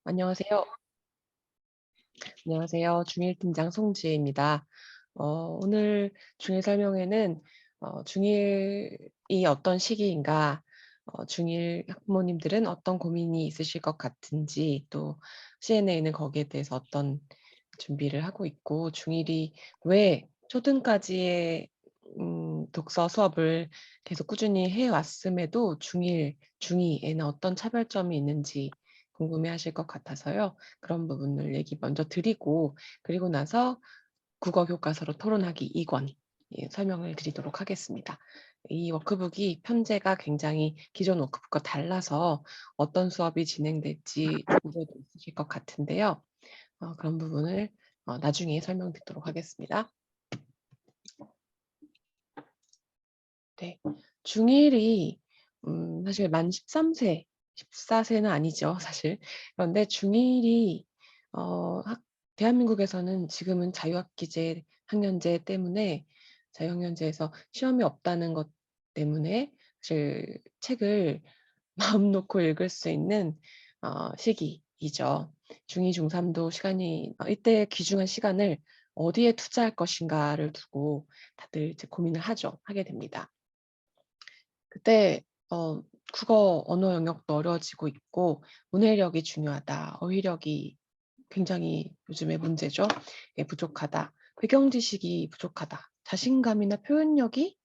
안녕하세요. 안녕하세요. 중일 팀장 송지혜입니다. 오늘 중일 설명회는 중일이 어떤 시기인가, 중일 학부모님들은 어떤 고민이 있으실 것 같은지, 또 CNA는 거기에 대해서 어떤 준비를 하고 있고, 중일이 왜 초등까지의 독서 수업을 계속 꾸준히 해 왔음에도 중일, 중2에는 어떤 차별점이 있는지 궁금해하실 것 같아서요. 그런 부분을 얘기 먼저 드리고, 그리고 나서 국어 교과서로 토론하기 2권 설명을 드리도록 하겠습니다. 이 워크북이 편제가 굉장히 기존 워크북과 달라서 어떤 수업이 진행될지 우려도 있으실 것 같은데요. 그런 부분을 나중에 설명드리도록 하겠습니다. 네. 중1이 사실 만 13세, 14세는 아니죠, 사실. 그런데 중1이 학 대한민국에서는 지금은 자유학기제 학년제 때문에 자유학년제에서 시험이 없다는 것 때문에 사실 책을 마음 놓고 읽을 수 있는 시기이죠. 중2, 중3도 시간이 이때 귀중한 시간을 어디에 투자할 것인가를 두고 다들 이제 고민을 하게 됩니다. 그때 어 국어 언어 영역도 어려워지고 있고 문해력이 중요하다. 어휘력이 굉장히 요즘에 문제죠. 예, 부족하다. 배경 지식이 부족하다. 자신감이나 표현력이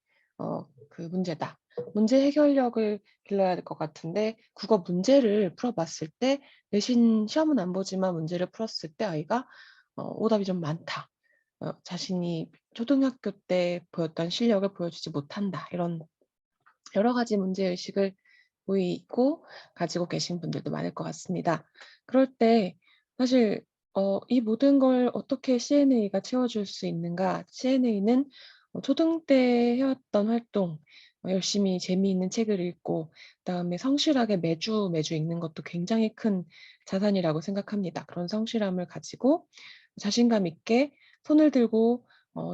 문제다. 문제 해결력을 길러야 될 것 같은데 국어 문제를 풀어 봤을 때 내신 시험은 안 보지만 문제를 풀었을 때 아이가 오답이 좀 많다. 자신이 초등학교 때 보였던 실력을 보여주지 못한다. 이런 여러 가지 문제의식을 보이고 가지고 계신 분들도 많을 것 같습니다. 그럴 때 사실 이 모든 걸 어떻게 CNA가 채워줄 수 있는가? CNA는 초등 때 해왔던 활동, 열심히 재미있는 책을 읽고 그다음에 성실하게 매주 읽는 것도 굉장히 큰 자산이라고 생각합니다. 그런 성실함을 가지고 자신감 있게 손을 들고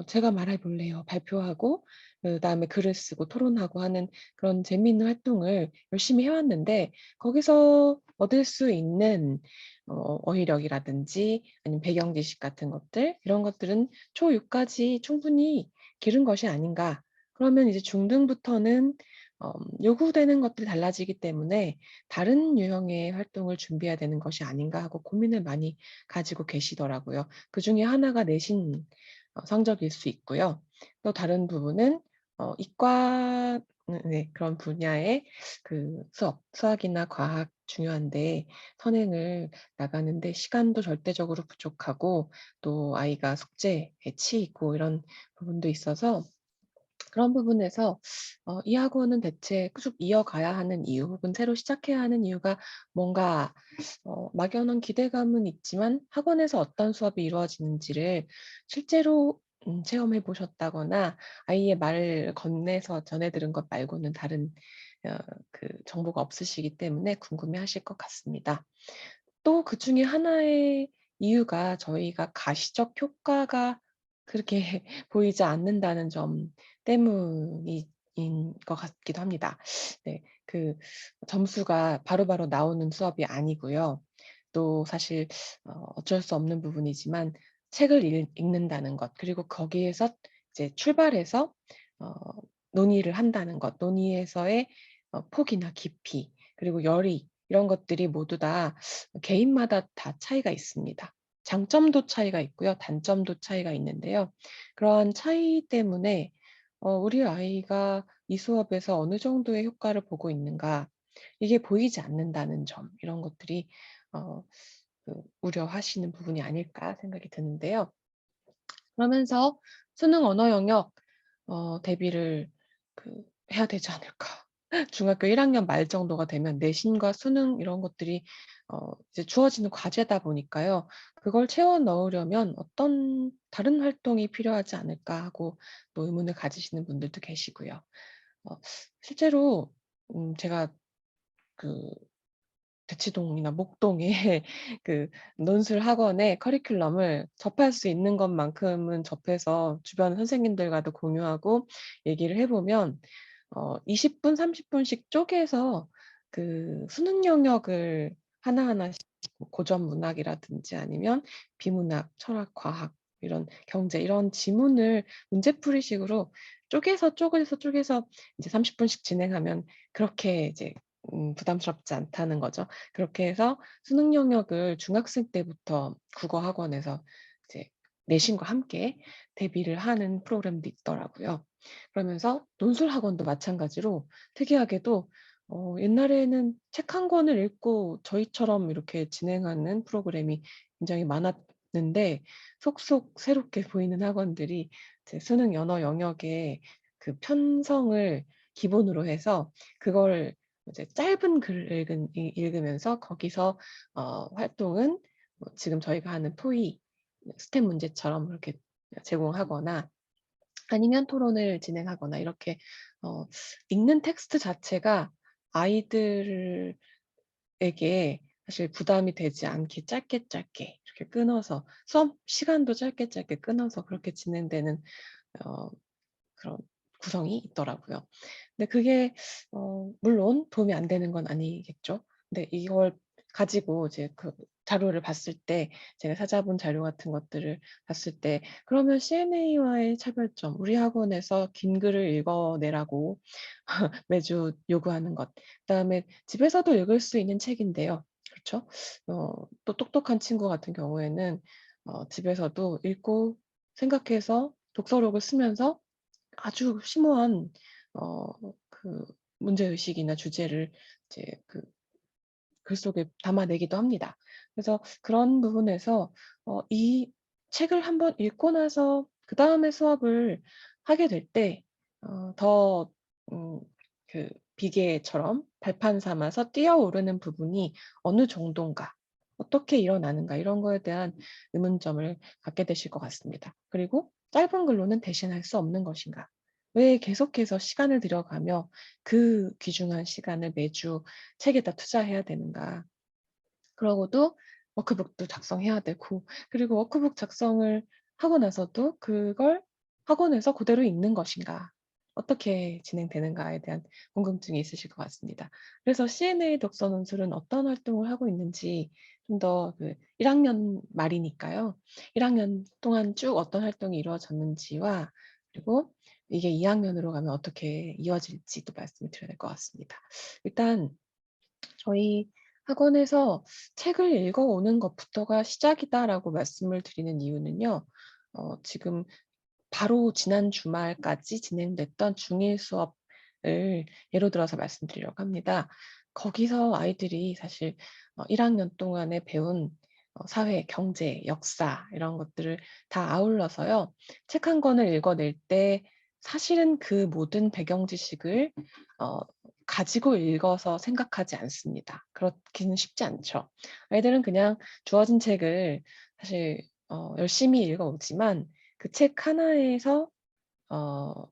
"제가 말해 볼래요." 발표하고 그다음에 글을 쓰고 토론하고 하는 그런 재미있는 활동을 열심히 해 왔는데 거기서 얻을 수 있는 어휘력이라든지 아니면 배경 지식 같은 것들 이런 것들은 초6 까지 충분히 기른 것이 아닌가. 그러면 이제 중등부터는 요구되는 것들이 달라지기 때문에 '다른 유형의 활동을 준비해야 되는 것이 아닌가.' 하고 고민을 많이 가지고 계시더라고요. 그중에 하나가 내신 성적일 수 있고요. 또 다른 부분은 이과 네 그런 분야의 수학이나 과학 중요한데 선행을 나가는데 시간도 절대적으로 부족하고 또 아이가 숙제에 치이고 이런 부분도 있어서 그런 부분에서 이 학원은 대체 쭉 이어가야 하는 이유 혹은 새로 시작해야 하는 이유가 뭔가 막연한 기대감은 있지만 학원에서 어떤 수업이 이루어지는지를 실제로 체험해 보셨다거나 아이의 말을 건네서 전해 들은 것 말고는 다른 어 정보가 없으시기 때문에 궁금해하실 것 같습니다. 또 그중에 하나의 이유가 저희가 가시적 효과가 그렇게 보이지 않는다는 점 때문이 인 것 같기도 합니다. 네. 점수가 바로바로 나오는 수업이 아니고요. 또 사실 어쩔 수 없는 부분이지만 책을 읽는다는 것 그리고 거기에서 이제 출발해서 어 논의를 한다는 것, 논의에서의 폭이나 깊이 그리고 열의 이런 것들이 모두 다 개인마다 다 차이가 있습니다. 장점도 차이가 있고요. 단점도 차이가 있는데요. 그러한 차이 때문에 우리 아이가 이 수업에서 어느 정도의 효과를 보고 있는가 이게 보이지 않는다는 점 이런 것들이 어 우려하시는 부분이 아닐까 생각이 드는데요. 그러면서 '수능 언어 영역 대비를 해야 되지 않을까.' 중학교 1 학년 말 정도가 되면 내신과 수능 이런 것들이 이제 주어지는 과제다 보니까요. '그걸 채워 넣으려면 어떤 다른 활동이 필요하지 않을까.' 하고 또 의문을 가지시는 분들도 계시고요. 실제로 제가 그 대치동이나 목동에 논술 학원의 커리큘럼을 접할 수 있는 것만큼은 접해서 주변 선생님들과도 공유하고 얘기를 해 보면 20분 30 분씩 쪼개서 수능 영역을 하나하나씩 뭐 고전 문학이라든지 아니면 비문학, 철학, 과학 이런 경제 이런 지문을 문제풀이식으로 쪼개서 이제 30 분씩 진행하면 그렇게 이제 부담스럽지 않다는 거죠. 그렇게 해서 수능 영역을 중학생 때부터 국어 학원에서 이제 내신과 함께 대비를 하는 프로그램도 있더라고요. 그러면서 논술 학원도 마찬가지로 특이하게도 옛날에는 책 한 권을 읽고 저희처럼 이렇게 진행하는 프로그램이 굉장히 많았는데 속속 새롭게 보이는 학원들이 이제 수능 연어 영역의 그 편성을 기본으로 해서 그걸 이제 짧은 글을 읽으면서 거기서 활동은 뭐 지금 저희가 하는 토익, 스텝 문제처럼 그렇게 제공하거나 아니면 토론을 진행하거나 이렇게 어 읽는 텍스트 자체가 아이들에게 사실 부담이 되지 않게 짧게 이렇게 끊어서 수업 시간도 짧게 끊어서 그렇게 진행되는 어 그런 구성이 있더라고요. 근데 그게 물론 도움이 안 되는 건 아니겠죠. 근데 이걸 가지고 이제 그 자료를 봤을 때 제가 찾아본 자료 같은 것들을 봤을 때 그러면 CNA와의 차별점, 우리 학원에서 긴 글을 읽어내라고 매주 요구하는 것. 그다음에 집에서도 읽을 수 있는 책인데요. 그렇죠? 또 똑똑한 친구 같은 경우에는 집에서도 읽고 생각해서 독서록을 쓰면서 아주 심오한 어 그 문제의식이나 주제를 이제 그 글 속에 담아내기도 합니다. 그래서 그런 부분에서 이 책을 한번 읽고 나서 그다음에 수업을 하게 될 때 더 음 그 비계처럼 발판 삼아서 뛰어오르는 부분이 어느 정도인가, 어떻게 일어나는가 이런 거에 대한 의문점을 갖게 되실 것 같습니다. 그리고 짧은 글로는 대신할 수 없는 것인가? 왜 계속해서 시간을 들여가며 그 귀중한 시간을 매주 책에다 투자해야 되는가. 그러고도 워크북도 작성해야 되고 그리고 워크북 작성을 하고 나서도 그걸 학원에서 그대로 읽는 것인가. 어떻게 진행되는가에 대한 궁금증이 있으실 것 같습니다. 그래서 CNA 독서 논술은 어떤 활동을 하고 있는지 좀 더 그 1 학년 말이니까요. 1 학년 동안 쭉 어떤 활동이 이루어졌는지와 그리고 이게 2 학년으로 가면 어떻게 이어질지도 말씀을 드려야 될 것 같습니다. 일단 저희 학원에서 "책을 읽어 오는 것부터가 시작이다."라고 말씀을 드리는 이유는요. 지금 바로 지난 주말까지 진행됐던 중1 수업을 예로 들어서 말씀드리려고 합니다. 거기서 아이들이 사실 1 학년 동안에 배운 사회, 경제, 역사 이런 것들을 다 아울러서요. 책 한 권을 읽어낼 때 사실은 그 모든 배경 지식을 어 가지고 읽어서 생각하지 않습니다. 그렇기는 쉽지 않죠. 아이들은 그냥 주어진 책을 사실 열심히 읽어 오지만 그 책 하나에서 어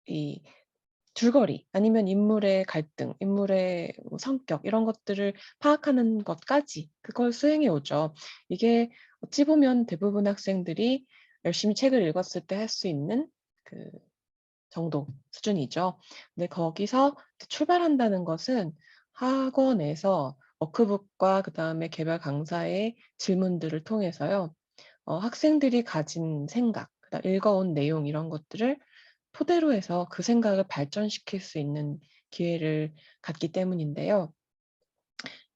이 줄거리 아니면 인물의 갈등, 인물의 뭐 성격 이런 것들을 파악하는 것까지 그걸 수행해 오죠. 이게 어찌 보면 대부분 학생들이 열심히 책을 읽었을 때 할 수 있는 그 정도 수준이죠. 근데 거기서 출발한다는 것은 학원에서 워크북과 그다음에 개별 강사의 질문들을 통해서요. 학생들이 가진 생각, 그다음 읽어온 내용 이런 것들을 토대로 해서 그 생각을 발전시킬 수 있는 기회를 갖기 때문인데요.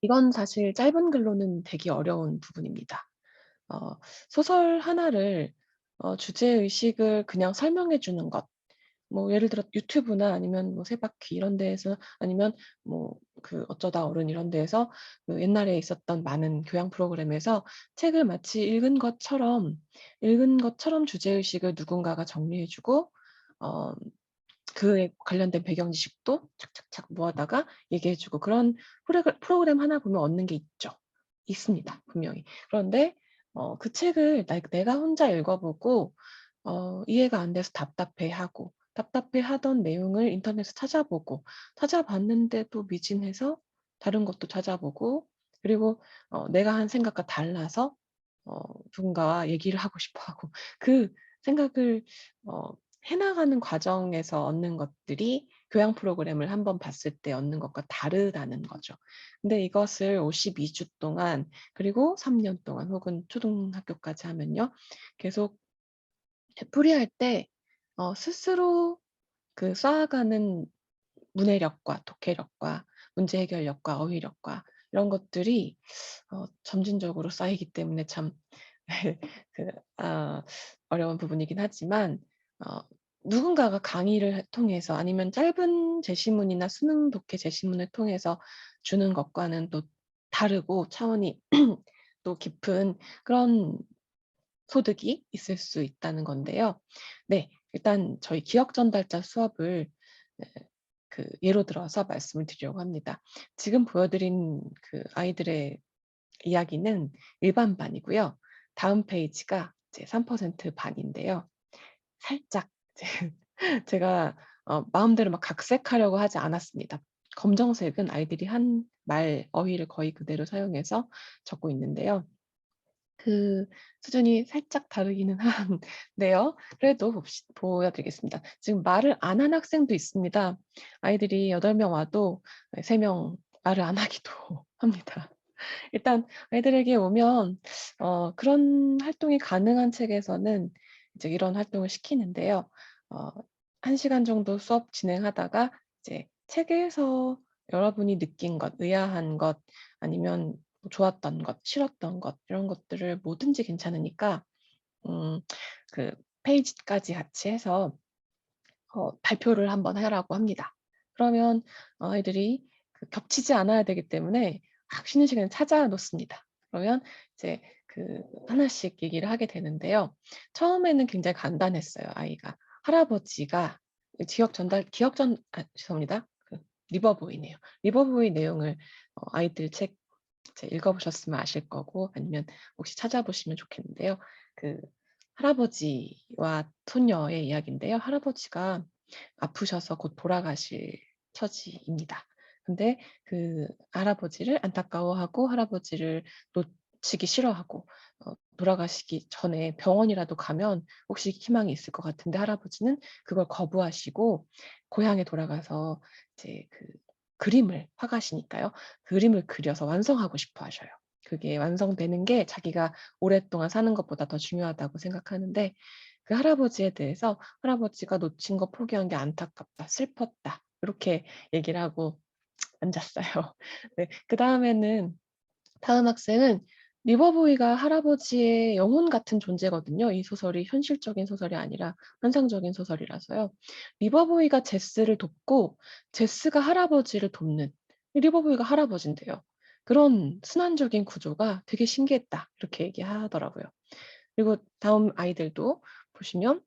이건 사실 짧은 글로는 되기 어려운 부분입니다. 어 소설 하나를 주제 의식을 그냥 설명해 주는 것 뭐 예를 들어 유튜브나 아니면 뭐 세바퀴 이런 데에서 아니면 뭐 그 어쩌다 어른 이런 데에서 그 옛날에 있었던 많은 교양 프로그램에서 책을 마치 읽은 것처럼 주제 의식을 누군가가 정리해 주고 어 그에 관련된 배경 지식도 착착착 모아다가 얘기해 주고 그런 프로그램 하나 보면 얻는 게 있죠. 있습니다, 분명히. 그런데 그 책을 내가 혼자 읽어 보고 이해가 안 돼서 답답해하고 답답해하던 내용을 인터넷에서 찾아보고 찾아봤는데도 미진해서 다른 것도 찾아보고 그리고 내가 한 생각과 달라서 누군가와 얘기를 하고 싶어 하고 그 생각을 해 나가는 과정에서 얻는 것들이 교양 프로그램을 한번 봤을 때 얻는 것과 다르다는 거죠. 근데 이것을 52주 동안 그리고 3년 동안 혹은 초등학교까지 하면요. 계속 되풀이할 때 스스로 쌓아가는 문해력과 독해력과 문제 해결력과 어휘력과 이런 것들이 점진적으로 쌓이기 때문에 참 그 아 어려운 부분이긴 하지만 어 누군가가 강의를 통해서 아니면 짧은 제시문이나 수능 독해 제시문을 통해서 주는 것과는 또 다르고 차원이 또 깊은 그런 소득이 있을 수 있다는 건데요. 네. 일단 저희 기억 전달자 수업을 예로 들어서 말씀을 드리려고 합니다. 지금 보여 드린 아이들의 이야기는 일반 반이고요. 다음 페이지가 이제 3% 반인데요. 살짝 이제 제가 마음대로 막 각색하려고 하지 않았습니다. 검정색은 아이들이 한 말 어휘를 거의 그대로 사용해서 적고 있는데요. 수준이 살짝 다르기는 한데요. 그래도 보여 드리겠습니다. 지금 말을 안 한 학생도 있습니다. 아이들이 8명 와도 3명 말을 안 하기도 합니다. 일단 아이들에게 오면 그런 활동이 가능한 책에서는 이제 이런 활동을 시키는데요. 어 1 시간 정도 수업 진행하다가 이제 책에서 여러분이 느낀 것, 의아한 것 아니면 뭐 좋았던 것, 싫었던 것 이런 것들을 뭐든지 괜찮으니까 음 페이지까지 같이 해서 발표를 한번 하라고 합니다. 그러면 아이들이 겹치지 않아야 되기 때문에 막 쉬는 시간에 찾아 놓습니다. 그러면 이제 하나씩 얘기를 하게 되는데요. 처음에는 굉장히 간단했어요, 아이가. 할아버지가 죄송합니다. 리버보이네요. 리버보이 내용을 아이들 책 이제 읽어 보셨으면 아실 거고 아니면 혹시 찾아보시면 좋겠는데요. 그 할아버지와 손녀의 이야기인데요. 할아버지가 아프셔서 곧 돌아가실 처지입니다. 근데 할아버지를 안타까워하고 할아버지를 놓치기 싫어하고 돌아가시기 전에 병원이라도 가면 혹시 희망이 있을 것 같은데 할아버지는 그걸 거부하시고 고향에 돌아가서 이제 그림을 화가시니까요. 그림을 그려서 완성하고 싶어 하셔요. 그게 완성되는 게 자기가 오랫동안 사는 것보다 더 중요하다고 생각하는데 그 할아버지에 대해서 "할아버지가 놓친 거 포기한 게 안타깝다. 슬펐다." 이렇게 얘기를 하고 앉았어요. 네. 다음 학생은 리버보이가 할아버지의 영혼 같은 존재거든요. 이 소설이 현실적인 소설이 아니라 환상적인 소설이라서요. 리버보이가 제스를 돕고 제스가 할아버지를 돕는 리버보이가 할아버지인데요. 그런 순환적인 구조가 되게 신기했다. 이렇게 얘기하더라고요. 그리고 다음 아이들도 보시면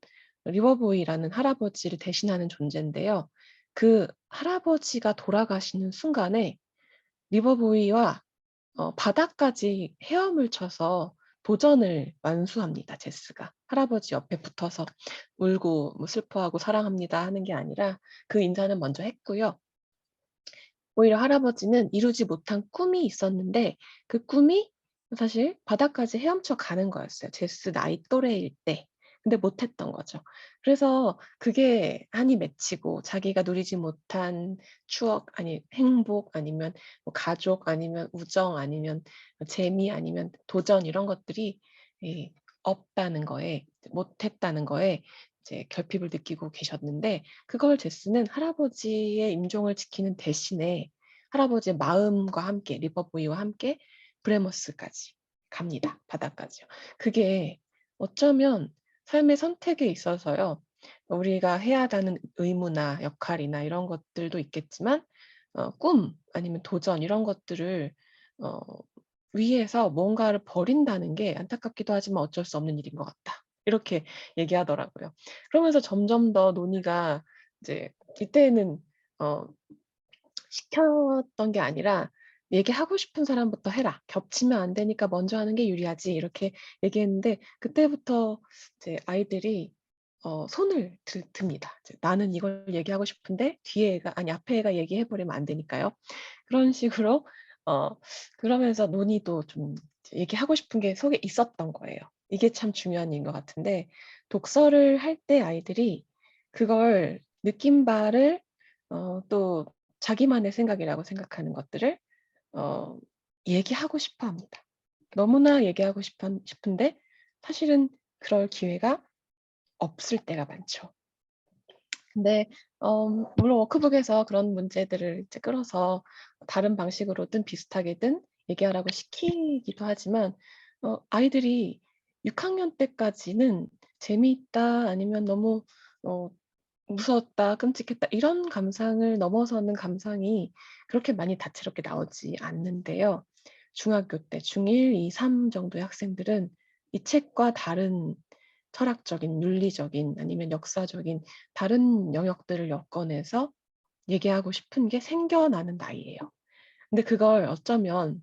리버보이라는 할아버지를 대신하는 존재인데요. 그 할아버지가 돌아가시는 순간에 리버보이와 바닥까지 헤엄을 쳐서 도전을 완수합니다, 제스가. 할아버지 옆에 붙어서 울고 뭐 슬퍼하고 "사랑합니다." 하는 게 아니라 그 인사는 먼저 했고요. 오히려 할아버지는 이루지 못한 꿈이 있었는데 그 꿈이 사실 바닥까지 헤엄쳐 가는 거였어요, 제스 나이 또래일 때. 근데 못 했던 거죠. 그래서 그게 한이 맺히고 자기가 누리지 못한 추억 아니 행복 아니면 뭐 가족 아니면 우정 아니면 재미 아니면 도전 이런 것들이 없다는 거에 못 했다는 거에 이제 결핍을 느끼고 계셨는데 그걸 제스는 할아버지의 임종을 지키는 대신에 할아버지의 마음과 함께 리버보이와 함께 브레머스까지 갑니다. 바다까지요. 그게 어쩌면 삶의 선택에 있어서요. 우리가 해야 하는 의무나 역할이나 이런 것들도 있겠지만 꿈 아니면 도전 이런 것들을 어 위해서 뭔가를 버린다는 게 안타깝기도 하지만 어쩔 수 없는 일인 것 같다. 이렇게 얘기하더라고요. 그러면서 점점 더 논의가 이제 이때는 어 시켰던 게 아니라 "얘기하고 싶은 사람부터 해라. 겹치면 안 되니까 먼저 하는 게 유리하지." 이렇게 얘기했는데 그때부터 이제 아이들이 손을 듭니다. 이제 나는 이걸 얘기하고 싶은데 뒤에 애가 아니 앞에 애가 얘기해 버리면 안 되니까요. 그런 식으로 어 그러면서 논의도 좀 이제 얘기하고 싶은 게 속에 있었던 거예요. 이게 참 중요한 일인 것 같은데 독서를 할 때 아이들이 그걸 느낀 바를 또 자기만의 생각이라고 생각하는 것들을 어 얘기하고 싶어 합니다. 너무나 얘기하고 싶은데 사실은 그럴 기회가 없을 때가 많죠. 근데 물론 워크북에서 그런 문제들을 이제 끌어서 다른 방식으로든 비슷하게든 얘기하라고 시키기도 하지만 아이들이 6 학년 때까지는 재미있다 아니면 너무 어 무서웠다, 끔찍했다 이런 감상을 넘어서는 감상이 그렇게 많이 다채롭게 나오지 않는데요. 중학교 때 중1, 2, 3 정도의 학생들은 이 책과 다른 철학적인, 윤리적인 아니면 역사적인 다른 영역들을 엮어내서 얘기하고 싶은 게 생겨나는 나이예요. 근데 그걸 어쩌면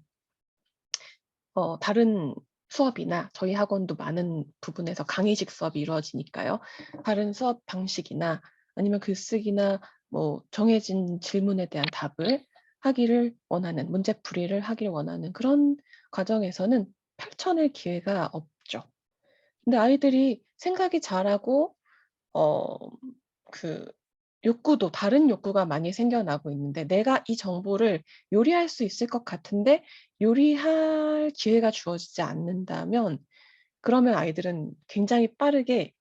다른 수업이나 저희 학원도 많은 부분에서 강의식 수업이 이루어지니까요. 다른 수업 방식이나 아니면 글쓰기나 뭐 정해진 질문에 대한 답을 하기를 원하는 문제풀이를 하기를 원하는 그런 과정에서는 펼쳐낼 기회가 없죠. 근데 아이들이 생각이 자라고 어 그 욕구도 다른 욕구가 많이 생겨나고 있는데 내가 이 정보를 요리할 수 있을 것 같은데 요리할 기회가 주어지지 않는다면 그러면 아이들은 굉장히 빠르게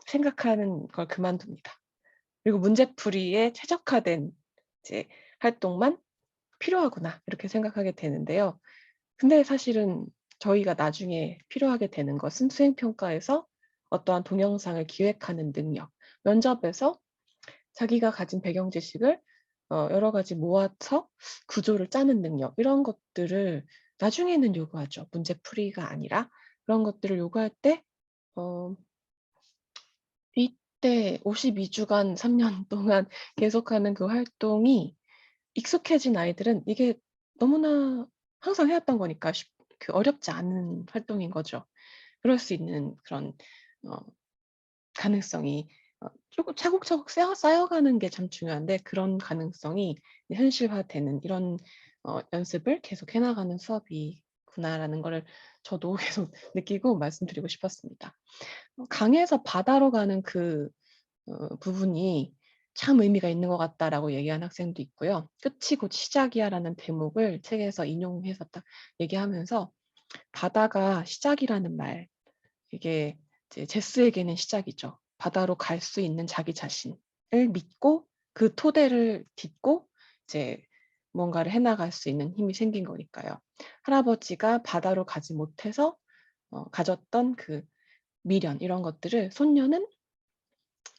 생각하는 걸 그만둡니다. 그리고 '문제풀이에 최적화된 이제 활동만 필요하구나.' 이렇게 생각하게 되는데요. 근데 사실은 저희가 나중에 필요하게 되는 것은 수행평가에서 어떠한 동영상을 기획하는 능력, 면접에서 자기가 가진 배경 지식을 여러 가지 모아서 구조를 짜는 능력 이런 것들을 나중에는 요구하죠. 문제풀이가 아니라 그런 것들을 요구할 때 어 이때 52 주간 3년 동안 계속하는 그 활동이 익숙해진 아이들은 이게 너무나 항상 해 왔던 거니까 어렵지 않은 활동인 거죠. 그럴 수 있는 그런 어 가능성이 쪼금 차곡차곡 쌓여가는 게 참 중요한데 그런 가능성이 현실화되는 이런 연습을 계속 해 나가는 수업이구나라는 거를 저도 계속 느끼고 말씀드리고 싶었습니다. 강에서 바다로 가는 그 부분이 "참 의미가 있는 것 같다."라고 얘기한 학생도 있고요. "끝이 곧 시작이야."라는 대목을 책에서 인용해서 딱 얘기하면서 바다가 시작이라는 말 이게 이제 제스에게는 시작이죠. 바다로 갈 수 있는 자기 자신을 믿고 그 토대를 딛고 이제 뭔가를 해 나갈 수 있는 힘이 생긴 거니까요. 할아버지가 바다로 가지 못해서 가졌던 그 미련 이런 것들을 손녀는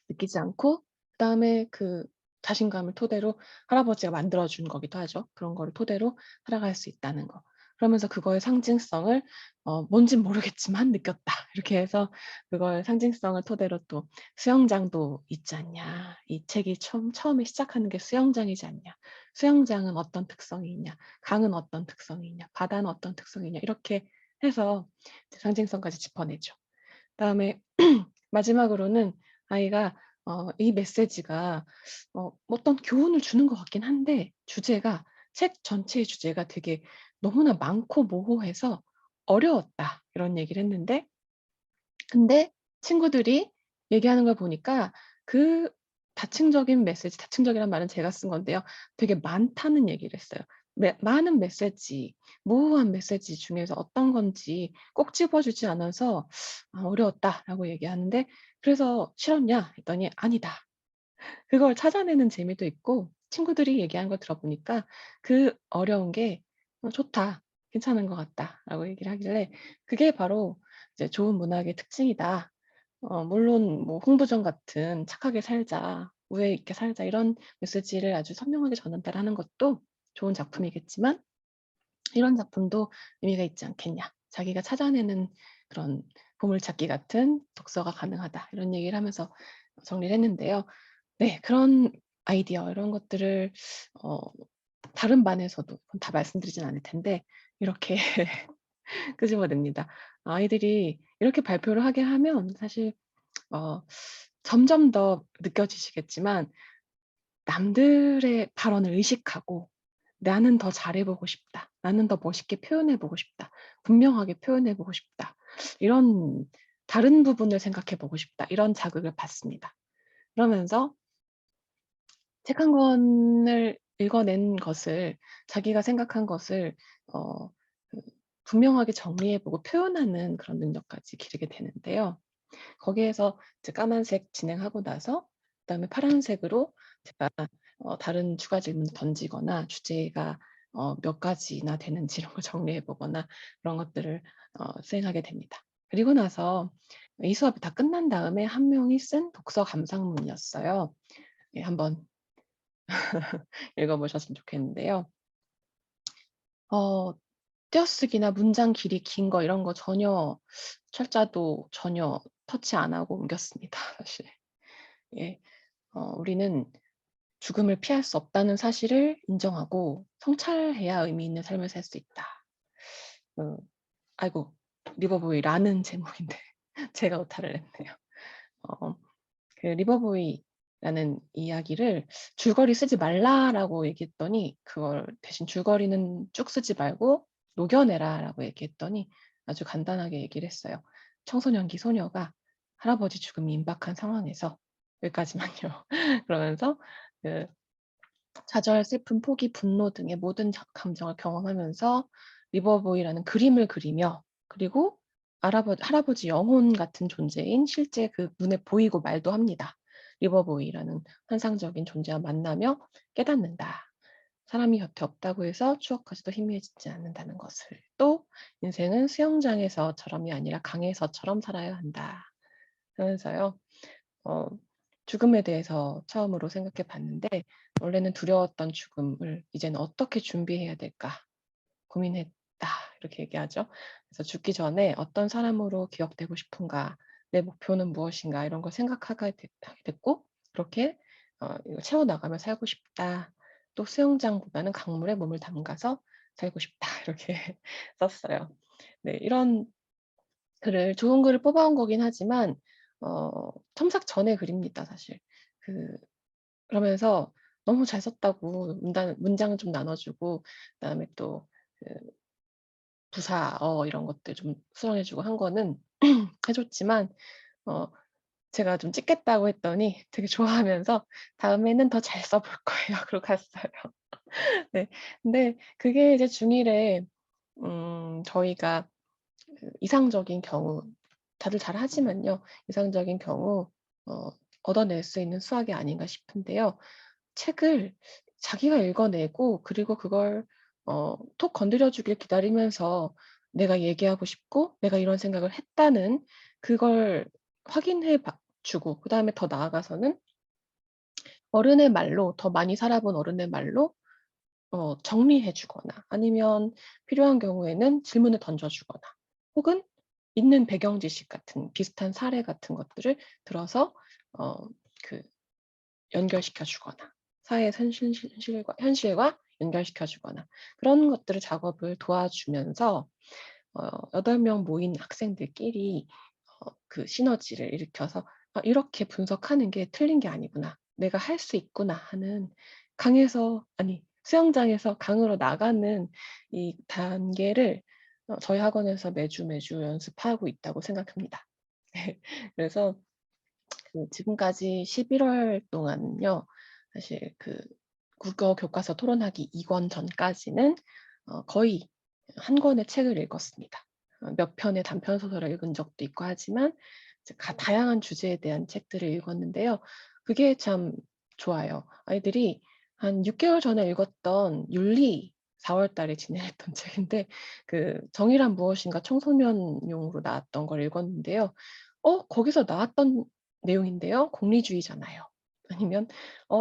느끼지 않고 그다음에 그 자신감을 토대로 할아버지가 만들어 준 거기도 하죠. 그런 거를 토대로 살아갈 수 있다는 거. 그러면서 그거의 상징성을 뭔진 모르겠지만 느꼈다. 이렇게 해서 그걸 상징성을 토대로 또 "수영장도 있지 않냐. 이 책이 처음에 시작하는 게 수영장이지 않냐. 수영장은 어떤 특성이 있냐. 강은 어떤 특성이 있냐. 바다는 어떤 특성이 있냐." 이렇게 해서 이제 상징성까지 짚어내죠. 그다음에 마지막으로는 아이가 이 메시지가 어떤 교훈을 주는 것 같긴 한데 주제가 책 전체의 주제가 되게 너무나 많고 모호해서 "어려웠다." 이런 얘기를 했는데 근데 친구들이 얘기하는 걸 보니까 그 다층적인 메시지 다층적이란 말은 제가 쓴 건데요. 되게 많다는 얘기를 했어요. 많은 메시지, 모호한 메시지 중에서 어떤 건지 꼭 집어 주지 않아서 "아 어려웠다."라고 얘기하는데 "그래서 싫었냐?" 했더니 "아니다." 그걸 찾아내는 재미도 있고 친구들이 얘기하는 걸 들어보니까 그 어려운 게 좋다. 괜찮은 것 같다."라고 얘기를 하길래 그게 바로 이제 "좋은 문학의 특징이다." 물론 뭐 홍보전 같은 '착하게 살자. 우애 있게 살자.' 이런 메시지를 아주 선명하게 전달하는 것도 좋은 작품이겠지만 이런 작품도 의미가 있지 않겠냐. 자기가 찾아내는 그런 보물찾기 같은 독서가 가능하다. 이런 얘기를 하면서 정리를 했는데요. 네. 그런 아이디어 이런 것들을 어 다른 반에서도 다 말씀드리진 않을 텐데 이렇게 끄집어냅니다. 아이들이 이렇게 발표를 하게 하면 사실 어 점점 더 느껴지시겠지만 남들의 발언을 의식하고 '나는 더 잘해 보고 싶다. 나는 더 멋있게 표현해 보고 싶다. 분명하게 표현해 보고 싶다.' 이런 '다른 부분을 생각해 보고 싶다.' 이런 자극을 받습니다. 그러면서 책 한 권을 읽어낸 것을 자기가 생각한 것을 어 그 분명하게 정리해 보고 표현하는 그런 능력까지 기르게 되는데요. 거기에서 이제 까만색 진행하고 나서 그다음에 파란색으로 제가 다른 추가 질문을 던지거나 주제가 몇 가지나 되는지 이런 걸 정리해 보거나 그런 것들을 수행하게 됩니다. 그리고 나서 이 수업이 다 끝난 다음에 한 명이 쓴 독서 감상문이었어요. 예, 한번 읽어 보셨으면 좋겠는데요. 어 띄어쓰기나 문장 길이 긴 거 이런 거 전혀 철자도 전혀 터치 안 하고 옮겼습니다 사실. 예. 우리는 죽음을 피할 수 없다는 사실을 인정하고 성찰해야 의미 있는 삶을 살 수 있다. 그 아이고, 리버보이라는 제목인데 제가 오타를 냈네요. 어 그 리버보이라는 이야기를 "줄거리 쓰지 말라."라고 얘기했더니 그걸 대신 "줄거리는 쭉 쓰지 말고 녹여내라."라고 얘기했더니 아주 간단하게 얘기를 했어요. 청소년기 소녀가 할아버지 죽음이 임박한 상황에서 여기까지만요. 그러면서 그 좌절, 슬픔, 포기, 분노 등의 모든 감정을 경험하면서 리버보이라는 그림을 그리며 그리고 할아버지 영혼 같은 존재인 실제 그 눈에 보이고 말도 합니다. 리버보이라는 환상적인 존재와 만나며 깨닫는다. 사람이 곁에 없다고 해서 추억까지도 희미해지지 않는다는 것을. 또 인생은 수영장에서처럼이 아니라 강에서처럼 살아야 한다. 하면서요. 어 죽음에 대해서 처음으로 생각해 봤는데 원래는 두려웠던 죽음을 이제는 '어떻게 준비해야 될까 고민했다.' 이렇게 얘기하죠. 그래서 '죽기 전에 어떤 사람으로 기억되고 싶은가? 내 목표는 무엇인가?' 이런 걸 생각하게 하게 됐고 그렇게 이거 '채워 나가며 살고 싶다.' 또 '수영장보다는 강물에 몸을 담가서 살고 싶다.' 이렇게 썼어요. 네. 이런 글을 좋은 글을 뽑아 온 거긴 하지만 첨삭 전의 글입니다 사실. 그 그러면서 너무 잘 썼다고 문장을 좀 나눠 주고 그다음에 또 그 부사어 이런 것들 좀 수정해 주고 한 거는 해 줬지만 어 제가 좀 찍겠다고 했더니 되게 좋아하면서 "다음에는 더 잘 써볼 거예요." 그러고 갔어요. 네. 근데 그게 이제 중1에 저희가 이상적인 경우 다들 잘하지만요. 이상적인 경우 어 얻어낼 수 있는 수학이 아닌가 싶은데요. 책을 자기가 읽어내고 그리고 그걸 톡 건드려 주길 기다리면서 내가 얘기하고 싶고 내가 이런 생각을 했다는 그걸 확인해 주고 그다음에 더 나아가서는 어른의 말로 더 많이 살아본 어른의 말로 정리해 주거나 아니면 필요한 경우에는 질문을 던져 주거나 혹은 있는 배경 지식 같은 비슷한 사례 같은 것들을 들어서 어 그 연결시켜 주거나 사회의 현실과 연결시켜 주거나 그런 것들을 작업을 도와주면서 8명 모인 학생들끼리 그 시너지를 일으켜서 '아 이렇게 분석하는 게 틀린 게 아니구나. 내가 할 수 있구나.' 하는 강에서 아니 수영장에서 강으로 나가는 이 단계를 저희 학원에서 매주 연습하고 있다고 생각합니다. 그래서 지금까지 11월 동안요. 사실 국어 교과서 토론하기 2권 전까지는 거의 한 권의 책을 읽었습니다. 몇 편의 단편 소설을 읽은 적도 있고 하지만 이제 다양한 주제에 대한 책들을 읽었는데요. 그게 참 좋아요. 아이들이 한 6 개월 전에 읽었던 윤리 4월 달에 진행했던 책인데 정의란 무엇인가 청소년용으로 나왔던 걸 읽었는데요. 거기서 나왔던 내용인데요. 공리주의잖아요. 아니면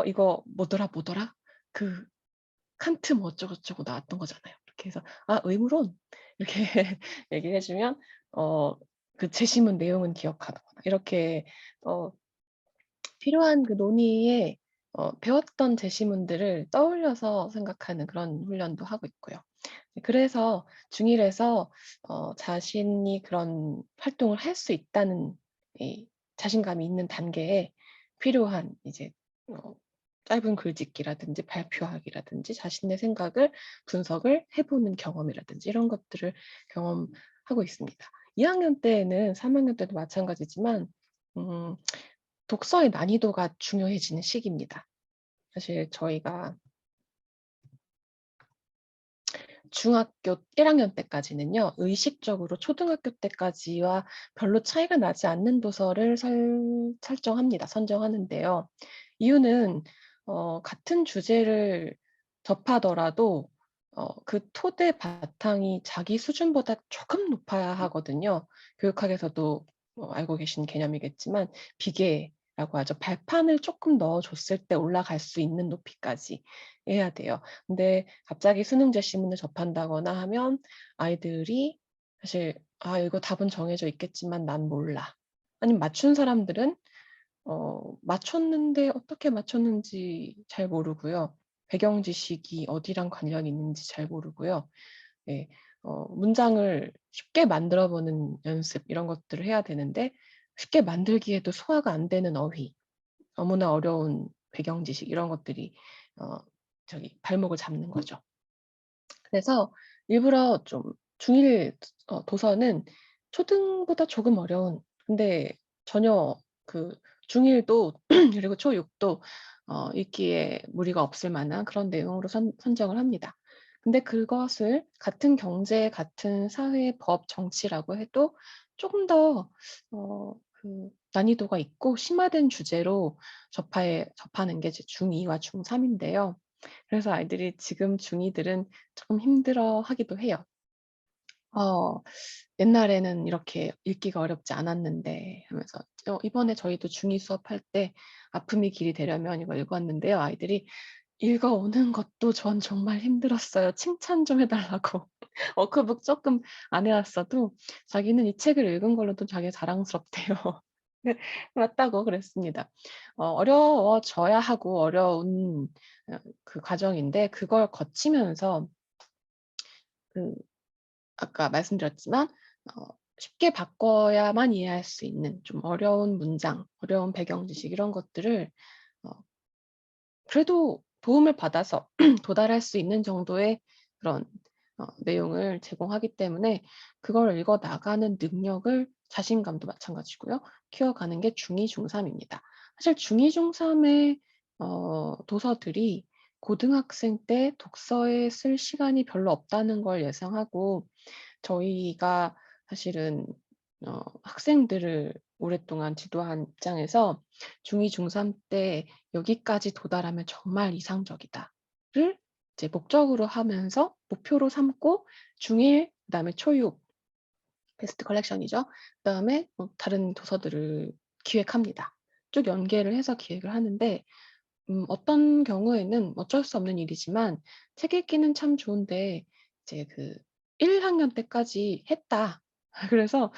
이거 뭐더라? 그 칸트 뭐 어쩌고저쩌고 나왔던 거잖아요. 이렇게 해서 "아 의무론." 이렇게 얘기를 해 주면 그 제시문 내용은 기억하거나 이렇게 어 필요한 그 논의에 배웠던 제시문들을 떠올려서 생각하는 그런 훈련도 하고 있고요. 네, 그래서 중1 에서 자신이 그런 활동을 할 수 있다는 이 자신감이 있는 단계에 필요한 이제 어 짧은 글짓기라든지 발표하기라든지 자신의 생각을 분석을 해 보는 경험이라든지 이런 것들을 경험하고 있습니다. 2 학년 때에는 3 학년 때도 마찬가지지만 음 독서의 난이도가 중요해지는 시기입니다. 사실 저희가 중학교 1 학년 때까지는요. 의식적으로 초등학교 때까지와 별로 차이가 나지 않는 도서를 설정합니다. 선정하는데요. 이유는 같은 주제를 접하더라도 그 토대 바탕이 자기 수준보다 조금 높아야 하거든요. 교육학에서도 알고 계신 개념이겠지만 비계라고 하죠. 발판을 쪼끔 넣어 줬을 때 올라갈 수 있는 높이까지 해야 돼요. 근데 갑자기 수능 제시문을 접한다거나 하면 아이들이 사실 '아 이거 답은 정해져 있겠지만 난 몰라.' 아니면 맞춘 사람들은 맞췄는데 어떻게 맞췄는지 잘 모르고요. 배경 지식이 어디랑 관련이 있는지 잘 모르고요. 예. 문장을 쉽게 만들어 보는 연습 이런 것들을 해야 되는데 쉽게 만들기에도 소화가 안 되는 어휘, 너무나 어려운 배경 지식 이런 것들이 어 발목을 잡는 거죠. 그래서 일부러 좀 중1 도서는 초등보다 조금 어려운, 근데 전혀 그 중1도 그리고 초6도 읽기에 무리가 없을 만한 그런 내용으로 선정을 합니다. 근데 그것을 같은 경제, 같은 사회, 법, 정치라고 해도 쪼금 더 난이도가 있고 심화된 주제로 접하는 게 이제 중2와 중3 인데요. 그래서 아이들이 지금 중2들은 조금 힘들어하기도 해요. 어 "옛날에는 이렇게 읽기가 어렵지 않았는데." 하면서 이번에 저희도 중2 수업할 때 "아픔이 길이 되려면." 이거 읽어 왔는데요. 아이들이 읽어 오는 것도 전 정말 힘들었어요. 칭찬 좀 해 달라고. 워크북 쪼끔 안 해 왔어도 자기는 이 책을 읽은 걸로도 자기가 자랑스럽대요. 네. 맞다고 그랬습니다. 어려워져야 하고 어려운 그 과정인데 그걸 거치면서 그 아까 말씀드렸지만 쉽게 바꿔야만 이해할 수 있는 좀 어려운 문장, 어려운 배경 지식 이런 것들을 어 그래도 도움을 받아서 도달할 수 있는 정도의 그런 내용을 제공하기 때문에 그걸 읽어 나가는 능력을, 자신감도 마찬가지고요. 키워가는 게 중2, 중3 입니다. 사실 중2, 중3의 도서들이 고등학생 때 독서에 쓸 시간이 별로 없다는 걸 예상하고 저희가 사실은 학생들을 오랫동안 지도한 입장에서 중2, 중3 때 '여기까지 도달하면 정말 이상적이다.'를 이제 목적으로 하면서 목표로 삼고 중1 그다음에 초6 베스트 컬렉션이죠. 그다음에 다른 도서들을 기획합니다. 쭉 연계를 해서 기획을 하는데 어떤 경우에는 어쩔 수 없는 일이지만 책 읽기는 참 좋은데 이제 그 1 학년 때까지 했다. 그래서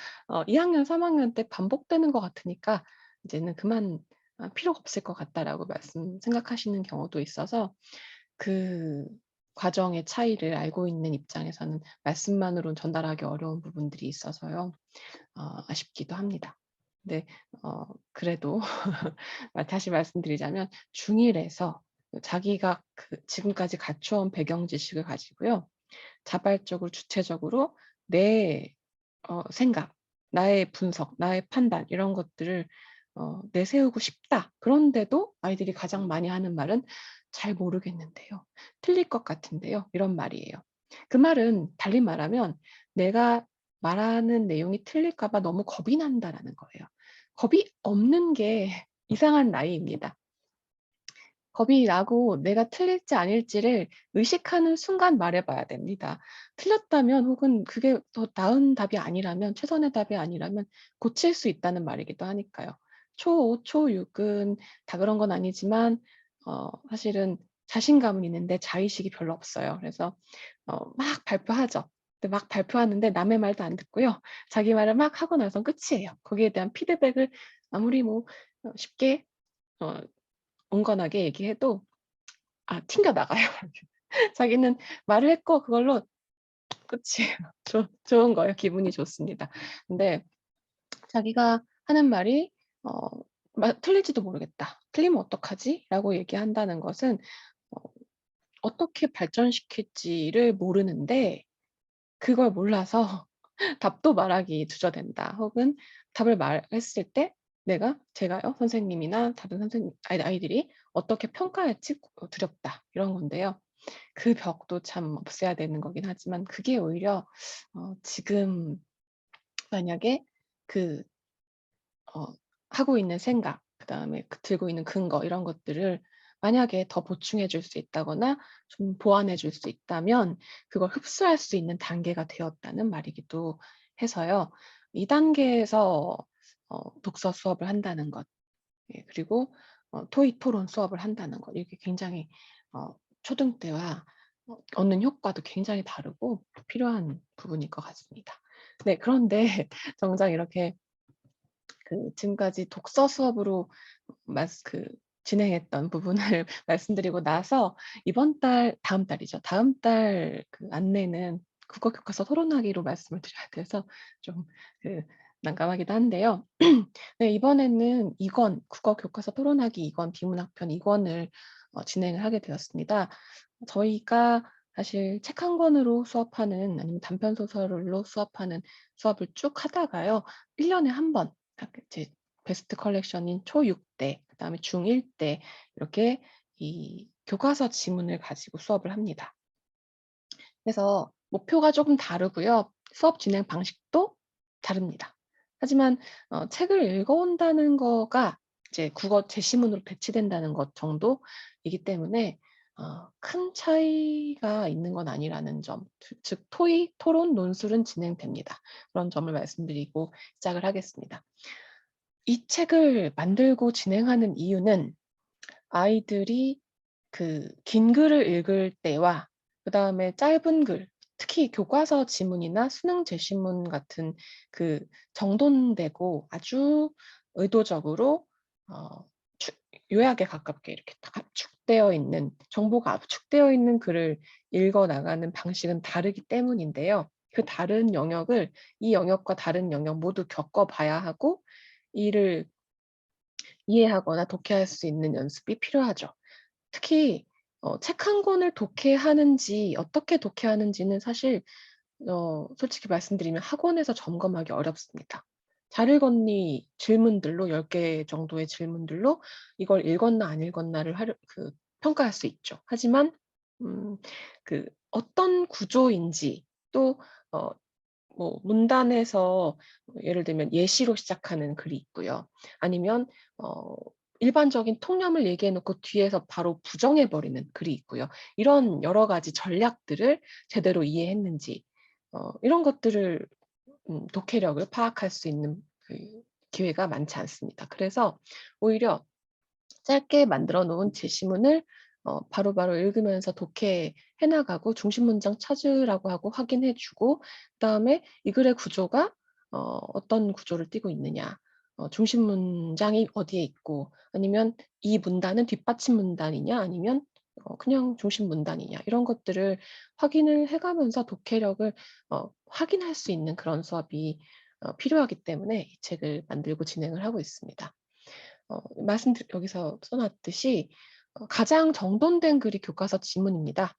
2 학년, 3 학년 때 반복되는 것 같으니까 이제는 그만 '필요가 없을 것 같다.'라고 생각하시는 경우도 있어서 그 과정의 차이를 알고 있는 입장에서는 말씀만으로는 전달하기 어려운 부분들이 있어서요. 아쉽기도 합니다. 근데 그래도 다시 말씀드리자면 중1 에서 자기가 지금까지 갖춰온 배경 지식을 가지고요. 자발적으로 주체적으로 내 생각, 나의 분석, 나의 판단 이런 것들을 내세우고 싶다. 그런데도 아이들이 가장 많이 하는 말은 "잘 모르겠는데요. 틀릴 것 같은데요." 이런 말이에요. 그 말은 달리 말하면 내가 말하는 내용이 틀릴까 봐 너무 겁이 난다라는 거예요. 겁이 없는 게 이상한 나이입니다. 겁이 나고 내가 틀릴지 아닐지를 의식하는 순간 말해 봐야 됩니다. 틀렸다면 혹은 그게 더 나은 답이 아니라면, 최선의 답이 아니라면 고칠 수 있다는 말이기도 하니까요. 초5, 초6은 다 그런 건 아니지만 사실은 자신감은 있는데 자의식이 별로 없어요. 그래서 막 발표하죠. 근데 막 발표하는데 남의 말도 안 듣고요. 자기 말을 막 하고 나선 끝이에요. 거기에 대한 피드백을 아무리 뭐 쉽게 어 온건하게 얘기해도 튕겨 나가요. 자기는 말을 했고 그걸로 끝이에요. 좋은 거예요. 기분이 좋습니다. 근데 자기가 하는 말이 어 "틀릴지도 모르겠다. 틀리면 어떡하지?"라고 얘기한다는 것은 어 어떻게 발전시킬지를 모르는데 그걸 몰라서 답도 말하기 주저된다. 혹은 답을 말했을 때 제가요, 선생님이나 다른 선생님 아이들이 어떻게 평가할지 두렵다. 이런 건데요. 그 벽도 참 없애야 되는 거긴 하지만 그게 오히려 지금 만약에 그 어 하고 있는 생각, 그다음에 들고 있는 근거 이런 것들을 만약에 더 보충해 줄 수 있다거나 좀 보완해 줄 수 있다면 그걸 흡수할 수 있는 단계가 되었다는 말이기도 해서요. 2 단계에서 독서 수업을 한다는 것, 예, 그리고 토익 토론 수업을 한다는 것, 이게 굉장히 초등 때와 얻는 효과도 굉장히 다르고 필요한 부분일 것 같습니다. 네, 그런데 정작 이렇게 지금까지 독서 수업으로 말스 그 진행했던 부분을 말씀드리고 나서 이번 달 다음 달이죠. 다음 달 안내는 국어 교과서 토론하기로 말씀을 드려야 돼서 좀 그 난감하기도 한데요. 네, 이번에는 2 권, 국어 교과서 토론하기 2 권, 비문학편 2 권을 진행을 하게 되었습니다. 저희가 사실 책 한 권으로 수업하는, 아니면 단편 소설로 수업하는 수업을 쭉 하다가요. 1 년에 한 번 딱 이제 베스트 컬렉션인 초6 때, 그다음에 중1 때 이렇게 이 교과서 지문을 가지고 수업을 합니다. 그래서 목표가 조금 다르고요. 수업 진행 방식도 다릅니다. 하지만 책을 읽어온다는 거가 이제 국어 제시문으로 배치된다는 것 정도이기 때문에 큰 차이가 있는 건 아니라는 점, 즉 토의, 토론, 논술은 진행됩니다. 그런 점을 말씀드리고 시작을 하겠습니다. 이 책을 만들고 진행하는 이유는 아이들이 긴 글을 읽을 때와 그다음에 짧은 글, 특히 교과서 지문이나 수능 제시문 같은 정돈되고 아주 의도적으로 어 축 요약에 가깝게 이렇게 딱 압축되어 있는, 정보가 압축되어 있는 글을 읽어 나가는 방식은 다르기 때문인데요. 그 다른 영역을, 이 영역과 다른 영역 모두 겪어 봐야 하고 이를 이해하거나 독해할 수 있는 연습이 필요하죠. 특히 책 한 권을 독해하는지 어떻게 독해하는지는 사실 솔직히 말씀드리면 학원에서 점검하기 어렵습니다. 잘 읽었니 질문들로, 10개 정도의 질문들로 이걸 읽었나 안 읽었나를 평가할 수 있죠. 하지만 음 어떤 구조인지, 또 어 문단에서 예를 들면 예시로 시작하는 글이 있고요. 아니면 어 일반적인 통념을 얘기해 놓고 뒤에서 바로 부정해 버리는 글이 있고요. 이런 여러 가지 전략들을 제대로 이해했는지, 이런 것들을 독해력을 파악할 수 있는 기회가 많지 않습니다. 그래서 오히려 짧게 만들어 놓은 제시문을 바로바로 읽으면서 독해해 나가고 중심 문장 찾으라고 하고 확인해 주고, 그다음에 이 글의 구조가 어떤 구조를 띠고 있느냐, 중심 문장이 어디에 있고, 아니면 이 문단은 뒷받침 문단이냐, 아니면 그냥 중심 문단이냐, 이런 것들을 확인을 해 가면서 독해력을 확인할 수 있는 그런 수업이 필요하기 때문에 이 책을 만들고 진행을 하고 있습니다. 여기서 써 놨듯이 가장 정돈된 글이 교과서 지문입니다.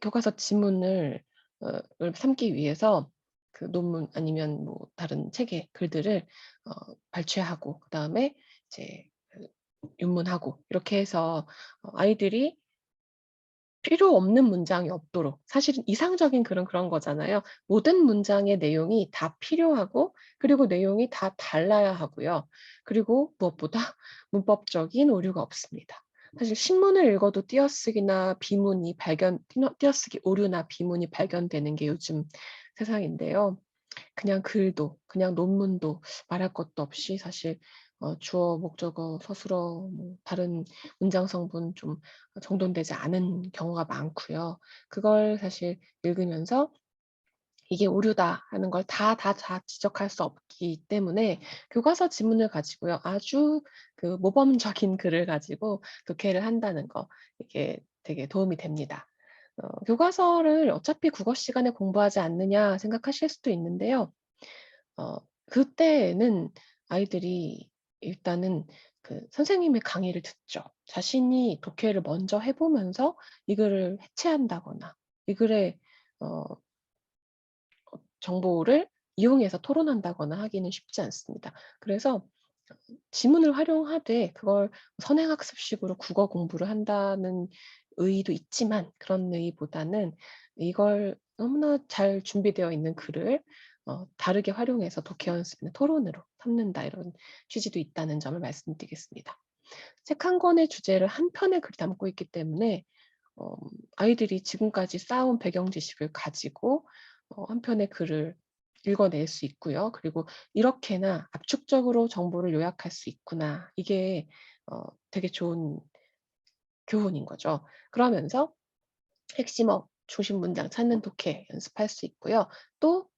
교과서 지문을 삼기 위해서 논문 아니면 뭐 다른 책의 글들을 발췌하고, 그다음에 이제 윤문하고, 이렇게 해서 아이들이 필요 없는 문장이 없도록, 사실은 이상적인 글은 그런 거잖아요. 모든 문장의 내용이 다 필요하고, 그리고 내용이 다 달라야 하고요. 그리고 무엇보다 문법적인 오류가 없습니다. 사실 신문을 읽어도 띄어쓰기나 비문이 띄어쓰기 오류나 비문이 발견되는 게 요즘 세상인데요. 그냥 글도, 그냥 논문도 말할 것도 없이 사실 주어, 목적어, 서술어, 뭐 다른 문장 성분 좀 정돈되지 않은 경우가 많고요. 그걸 사실 읽으면서 '이게 오류다.' 하는 걸 다 지적할 수 없기 때문에 교과서 지문을 가지고요, 아주 모범적인 글을 가지고 독해를 한다는 거, 이게 되게 도움이 됩니다. 교과서를 어차피 국어 시간에 공부하지 않느냐 생각하실 수도 있는데요. 어 그때는 아이들이 일단은 선생님의 강의를 듣죠. 자신이 독해를 먼저 해 보면서 이 글을 해체한다거나 이 글의 어 정보를 이용해서 토론한다거나 하기는 쉽지 않습니다. 그래서 지문을 활용하되 그걸 선행학습식으로 국어 공부를 한다는 의의도 있지만 그런 의의보다는 이걸 너무나 잘 준비되어 있는 글을 다르게 활용해서 독해 연습이나 토론으로 삼는다 이런 취지도 있다는 점을 말씀드리겠습니다. 책 한 권의 주제를 한 편의 글이 담고 있기 때문에 어 아이들이 지금까지 쌓아온 배경 지식을 가지고 한 편의 글을 읽어낼 수 있고요. 그리고 '이렇게나 압축적으로 정보를 요약할 수 있구나.' 이게 되게 좋은 교훈인 거죠. 그러면서 핵심어, 중심 문장 찾는 독해 연습할 수 있고요. 또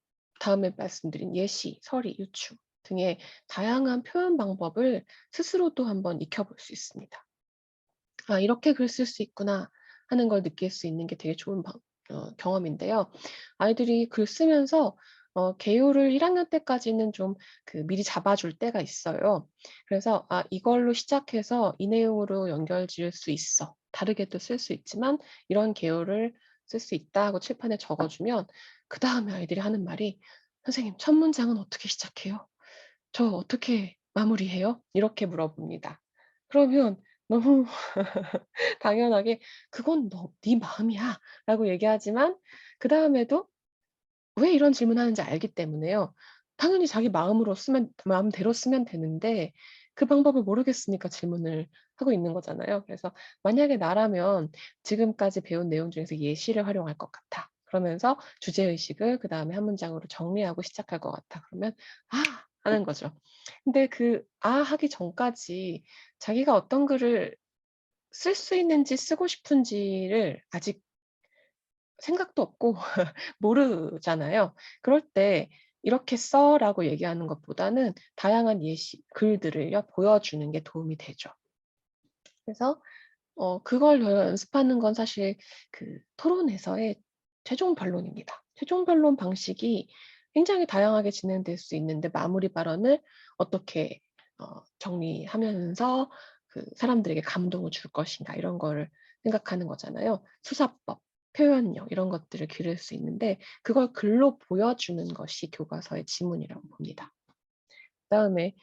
다음에 말씀드린 예시, 서리, 유추 등의 다양한 표현 방법을 스스로도 한번 익혀 볼 수 있습니다. '아 이렇게 글 쓸 수 있구나.' 하는 걸 느낄 수 있는 게 되게 좋은 경험인데요. 아이들이 글 쓰면서 개요를 1 학년 때까지는 좀 미리 잡아 줄 때가 있어요. 그래서 '아 이걸로 시작해서 이 내용으로 연결 지을 수 있어. 다르게도 쓸 수 있지만 이런 개요를 쓸 수 있다.' 하고 칠판에 적어 주면 그다음에 아이들이 하는 말이 "선생님 첫 문장은 어떻게 시작해요? 저 어떻게 마무리해요?" 이렇게 물어봅니다. 그러면 너무 당연하게 "그건 네 마음이야."라고 얘기하지만 그다음에도 왜 이런 질문하는지 알기 때문에요. 당연히 자기 마음대로 쓰면 되는데 그 방법을 모르겠으니까 질문을 하고 있는 거잖아요. 그래서 만약에 나라면 지금까지 배운 내용 중에서 예시를 활용할 것 같아. 그러면서 주제 의식을 그다음에 한 문장으로 정리하고 시작할 것 같아. 그러면 "아." 하는 거죠. 근데 그 "아." 하기 전까지 자기가 어떤 글을 쓸 수 있는지 쓰고 싶은지를 아직 생각도 없고 모르잖아요. 그럴 때 "이렇게 써."라고 얘기하는 것보다는 다양한 예시 글들을요 보여주는 게 도움이 되죠. 그래서 그걸 더 연습하는 건 사실 토론에서의 최종 변론입니다. 최종 변론 방식이 굉장히 다양하게 진행될 수 있는데 마무리 발언을 어떻게 정리하면서 사람들에게 감동을 줄 것인가 이런 거를 생각하는 거잖아요. 수사법, 표현력 이런 것들을 기를 수 있는데 그걸 글로 보여주는 것이 교과서의 지문이라고 봅니다. 그다음에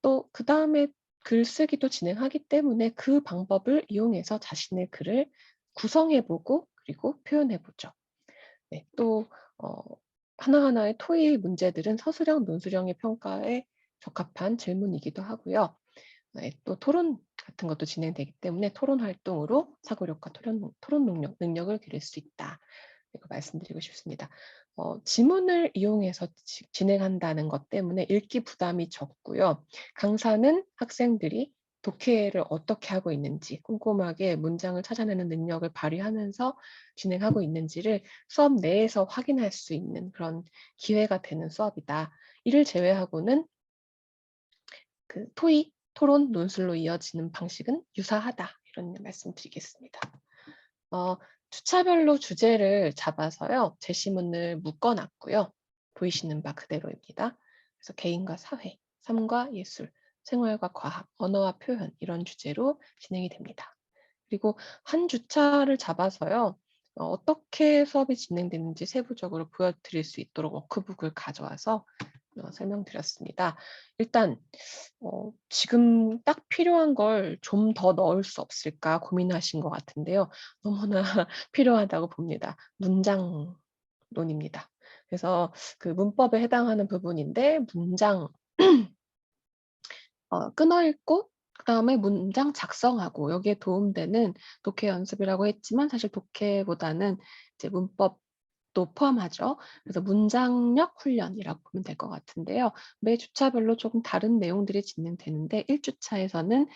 또 그다음에 글쓰기도 진행하기 때문에 그 방법을 이용해서 자신의 글을 구성해 보고 그리고 표현해 보죠. 네. 또 어 하나하나의 토의 문제들은 서술형, 논술형의 평가에 적합한 질문이기도 하고요. 네. 또 토론 같은 것도 진행되기 때문에 토론 활동으로 사고력과 토론 능력을 기를 수 있다. 이거 말씀드리고 싶습니다. 지문을 이용해서 진행한다는 것 때문에 읽기 부담이 적고요. 강사는 학생들이 독해를 어떻게 하고 있는지 꼼꼼하게 문장을 찾아내는 능력을 발휘하면서 진행하고 있는지를 수업 내에서 확인할 수 있는 그런 기회가 되는 수업이다. 이를 제외하고는 토의, 토론, 논술로 이어지는 방식은 유사하다. 이런 말씀드리겠습니다. 어 주차별로 주제를 잡아서요. 제시문을 묶어 놨고요. 보이시는 바 그대로입니다. 그래서 개인과 사회, 삶과 예술, 생활과 과학, 언어와 표현 이런 주제로 진행이 됩니다. 그리고 한 주차를 잡아서요. 어떻게 수업이 진행되는지 세부적으로 보여드릴 수 있도록 워크북을 가져와서 설명드렸습니다. 일단 지금 딱 필요한 걸 좀 더 넣을 수 없을까 고민하신 것 같은데요. 너무나 필요하다고 봅니다. 문장론입니다. 그래서 문법에 해당하는 부분인데 문장 끊어 읽고 그다음에 문장 작성하고 여기에 도움되는 독해 연습이라고 했지만 사실 독해보다는 이제 문법도 포함하죠. 그래서 문장력 훈련이라고 보면 될 것 같은데요. 매 주차별로 조금 다른 내용들이 진행되는데 1 주차에서는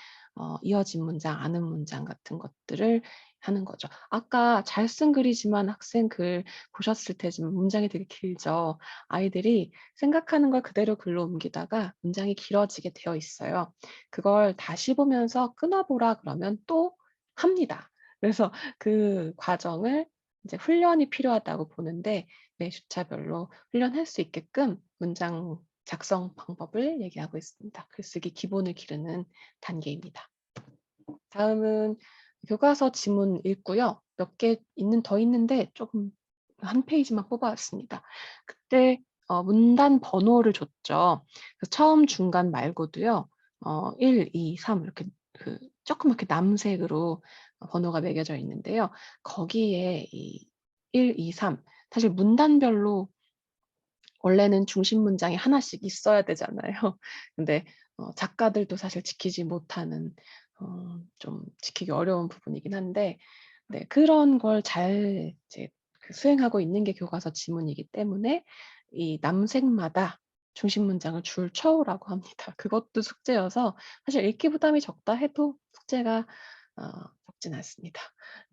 이어진 문장, 아는 문장 같은 것들을 하는 거죠. 아까 잘 쓴 글이지만 학생 글 보셨을 테지만 문장이 되게 길죠. 아이들이 생각하는 걸 그대로 글로 옮기다가 문장이 길어지게 되어 있어요. 그걸 다시 보면서 끊어 보라 그러면 또 합니다. 그래서 그 과정을 이제 훈련이 필요하다고 보는데 매 주차별로 훈련할 수 있게끔 문장 작성 방법을 얘기하고 있습니다. 글쓰기 기본을 기르는 단계입니다. 다음은 교과서 지문 읽고요. 몇 개 더 있는데 조금 한 페이지만 뽑아 왔습니다. 그때 문단 번호를 줬죠. 그래서 처음, 중간 말고도요. 1, 2, 3 이렇게 그 조그맣게 남색으로 번호가 매겨져 있는데요. 거기에 이 1, 2, 3 사실 문단별로 원래는 중심 문장이 하나씩 있어야 되잖아요. 근데 작가들도 사실 지키지 못하는 좀 지키기 어려운 부분이긴 한데 네 그런 걸 잘 이제 그 수행하고 있는 게 교과서 지문이기 때문에 이 남색마다 중심 문장을 줄쳐 오라고 합니다. 그것도 숙제여서 사실 읽기 부담이 적다 해도 숙제가 어 적진 않습니다.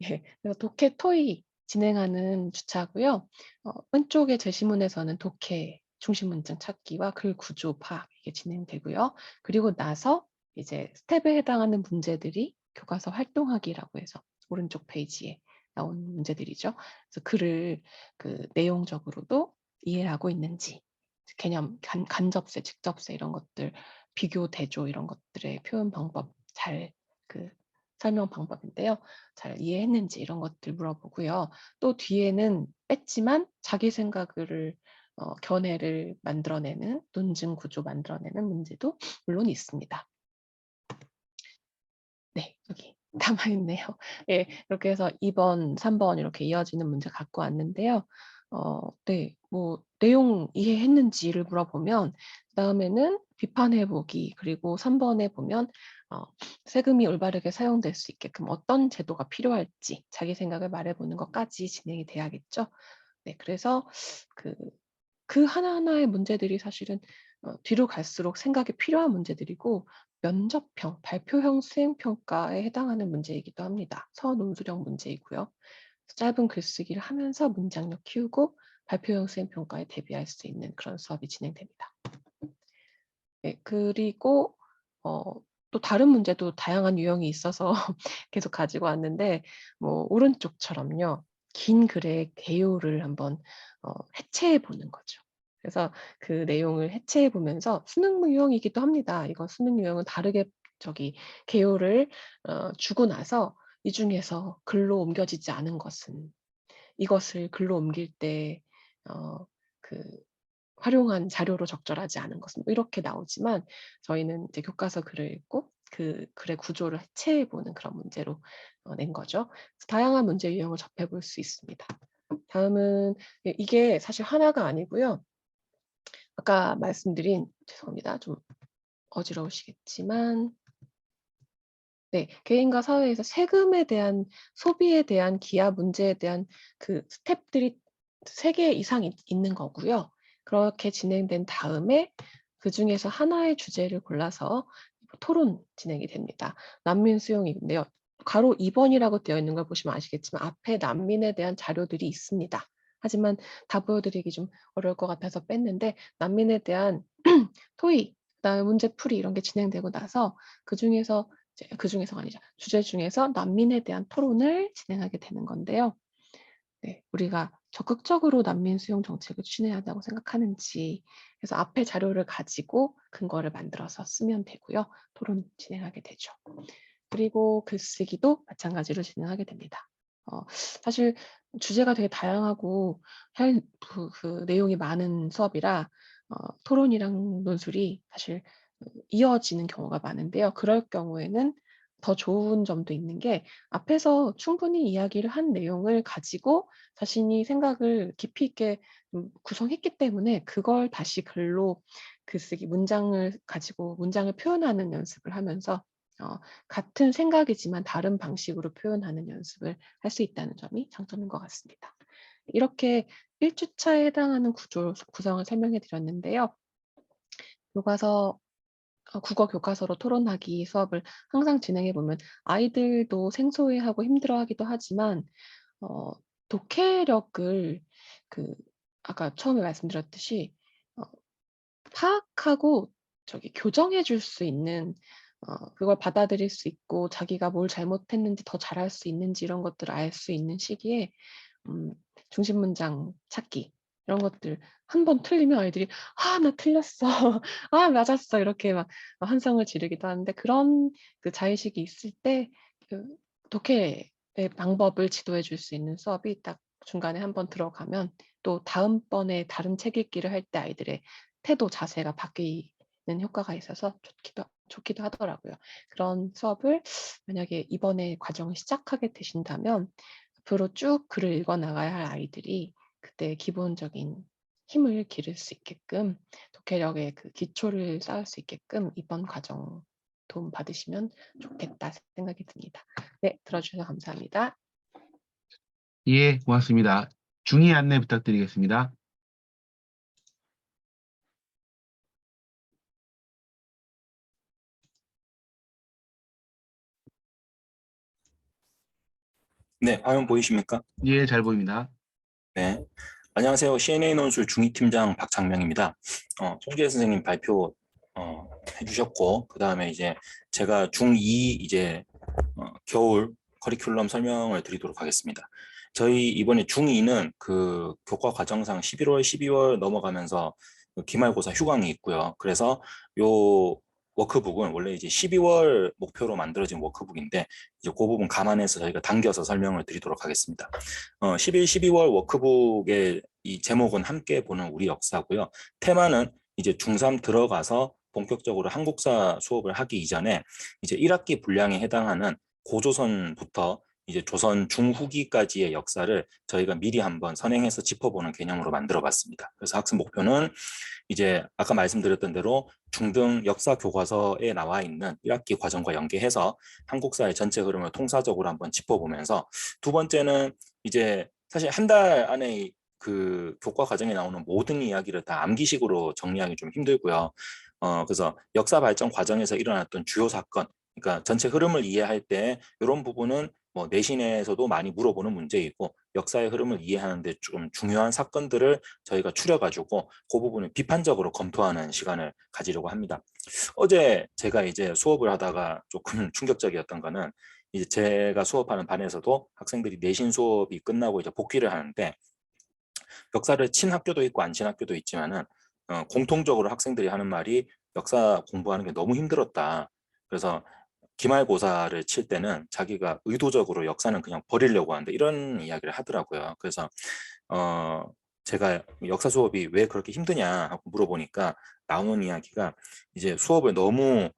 예. 그래서 독해 토익 진행하는 주차고요. 왼쪽에 제시문에서는 독해 중심 문장 찾기와 글 구조 파악 이게 진행되고요. 그리고 나서 이제 스텝에 해당하는 문제들이 교과서 활동하기라고 해서 오른쪽 페이지에 나온 문제들이죠. 그래서 글을 그 내용적으로도 이해하고 있는지, 개념, 간접세, 직접세 이런 것들, 비교, 대조 이런 것들의 표현 방법 잘 그 설명 방법인데요. 잘 이해했는지 이런 것들 물어보고요. 또 뒤에는 뺐지만 자기 생각을 견해를 만들어내는 논증 구조 만들어내는 문제도 물론 있습니다. 네. 여기 남아 있네요. 예. 이렇게 해서 2 번, 3번 이렇게 이어지는 문제 갖고 왔는데요. 네. 뭐 내용 이해했는지를 물어보면 그다음에는 비판해 보기 그리고 3 번에 보면 어 세금이 올바르게 사용될 수 있게끔 어떤 제도가 필요할지 자기 생각을 말해 보는 것까지 진행이 돼야겠죠. 네. 그래서 그 하나하나의 문제들이 사실은 뒤로 갈수록 생각이 필요한 문제들이고 면접형, 발표형 수행평가에 해당하는 문제이기도 합니다. 서논술형 문제이고요. 짧은 글쓰기를 하면서 문장력 키우고 발표형 수행평가에 대비할 수 있는 그런 수업이 진행됩니다. 예 그리고 어 또 다른 문제도 다양한 유형이 있어서 계속 가지고 왔는데 뭐 오른쪽처럼요. 긴 글의 개요를 한번 해체해 보는 거죠. 그래서 그 내용을 해체해 보면서 수능 유형이기도 합니다. 이거 수능 유형은 다르게 저기 개요를 주고 나서 이 중에서 글로 옮겨지지 않은 것은 이것을 글로 옮길 때 그 활용한 자료로 적절하지 않은 것은 뭐 이렇게 나오지만 저희는 이제 교과서 글을 읽고 그 글의 구조를 해체해 보는 그런 문제로 낸 거죠. 그래서 다양한 문제 유형을 접해 볼 수 있습니다. 다음은 이게 사실 하나가 아니고요. 아까 말씀드린 죄송합니다. 좀 어지러우시겠지만 네. 개인과 사회에서 세금에 대한 소비에 대한 기하 문제에 대한 그 스텝들이 3개 이상 있는 거고요. 그렇게 진행된 다음에 그중에서 하나의 주제를 골라서 토론 진행이 됩니다. 난민 수용인데요. 가로 2 번이라고 되어 있는 걸 보시면 아시겠지만 앞에 난민에 대한 자료들이 있습니다. 하지만 다 보여드리기 좀 어려울 것 같아서 뺐는데 난민에 대한 토익 그다음에 문제풀이 이런 게 진행되고 나서 그중에서 이제 그중에서가 아니죠. 주제 중에서 난민에 대한 토론을 진행하게 되는 건데요. 네. 우리가 적극적으로 난민 수용 정책을 추진해야 한다고 생각하는지 그래서 앞에 자료를 가지고 근거를 만들어서 쓰면 되고요. 토론 진행하게 되죠. 그리고 글쓰기도 마찬가지로 진행하게 됩니다. 사실 주제가 되게 다양하고 그 내용이 많은 수업이라 토론이랑 논술이 사실 이어지는 경우가 많은데요. 그럴 경우에는 더 좋은 점도 있는 게 앞에서 충분히 이야기를 한 내용을 가지고 자신이 생각을 깊이 있게 구성했기 때문에 그걸 다시 글로 글쓰기 문장을 가지고 문장을 표현하는 연습을 하면서 같은 생각이지만 다른 방식으로 표현하는 연습을 할 수 있다는 점이 장점인 것 같습니다. 이렇게 1 주차에 해당하는 구성을 설명해 드렸는데요. 교과서 국어 교과서로 토론하기 수업을 항상 진행해 보면 아이들도 생소해하고 힘들어하기도 하지만 어 독해력을 그 아까 처음에 말씀드렸듯이 어 파악하고 저기 교정해 줄 수 있는 그걸 받아들일 수 있고 자기가 뭘 잘못했는지 더 잘할 수 있는지 이런 것들을 알 수 있는 시기에 중심 문장 찾기 이런 것들 한 번 틀리면 아이들이 "아 나 틀렸어. 아 맞았어." 이렇게 막 환성을 지르기도 하는데 그런 그 자의식이 있을 때 그 독해의 방법을 지도해 줄 수 있는 수업이 딱 중간에 한 번 들어가면 또 다음번에 다른 책 읽기를 할 때 아이들의 태도, 자세가 바뀌는 효과가 있어서 좋기도 좋기도 하더라고요. 그런 수업을 만약에 이번에 과정을 시작하게 되신다면 앞으로 쭉 글을 읽어 나가야 할 아이들이 그때 기본적인 힘을 기를 수 있게끔 독해력의 그 기초를 쌓을 수 있게끔 이번 과정 도움 받으시면 좋겠다 생각이 듭니다. 네, 들어주셔서 감사합니다. 예, 고맙습니다. 중2 안내 부탁드리겠습니다. 네, 화면 보이십니까? 예, 잘 보입니다. 네. 안녕하세요. CNA 논술 중2팀장 박창명입니다. 송재 선생님 발표 해주셨고, 그 다음에 이제 제가 중2 이제 겨울 커리큘럼 설명을 드리도록 하겠습니다. 저희 이번에 중2는 그 교과 과정상 11월, 12월 넘어가면서 그 기말고사 휴강이 있고요. 그래서 요 워크북은 원래 이제 12월 목표로 만들어진 워크북인데 이제 그 부분 감안해서 저희가 당겨서 설명을 드리도록 하겠습니다. 11, 12월 워크북의 이 제목은 함께 보는 우리 역사고요. 테마는 이제 중3 들어가서 본격적으로 한국사 수업을 하기 이전에 이제 1학기 분량에 해당하는 고조선부터 이제 조선 중후기까지의 역사를 저희가 미리 한번 선행해서 짚어보는 개념으로 만들어 봤습니다. 그래서 학습 목표는 이제 아까 말씀드렸던 대로 중등 역사 교과서에 나와 있는 1학기 과정과 연계해서 한국사의 전체 흐름을 통사적으로 한번 짚어보면서, 두 번째는 이제 사실 한 달 안에 그 교과 과정에 나오는 모든 이야기를 다 암기식으로 정리하기 좀 힘들고요. 그래서 역사 발전 과정에서 일어났던 주요 사건, 그러니까 전체 흐름을 이해할 때 이런 부분은 뭐 내신에서도 많이 물어보는 문제이고, 역사의 흐름을 이해하는데 좀 중요한 사건들을 저희가 추려가지고 그 부분을 비판적으로 검토하는 시간을 가지려고 합니다. 어제 제가 이제 수업을 하다가 조금 충격적이었던 거는, 이제 제가 수업하는 반에서도 학생들이 내신 수업이 끝나고 이제 복귀를 하는데, 역사를 친 학교도 있고 안 친 학교도 있지만은 공통적으로 학생들이 하는 말이 역사 공부하는 게 너무 힘들었다. 그래서 기말고사를 칠 때는 자기가 의도적으로 역사는 그냥 버리려고 하는데 이런 이야기를 하더라고요. 그래서 제가 역사 수업이 왜 그렇게 힘드냐 하고 물어보니까 나오는 이야기가, 이제 수업을 너무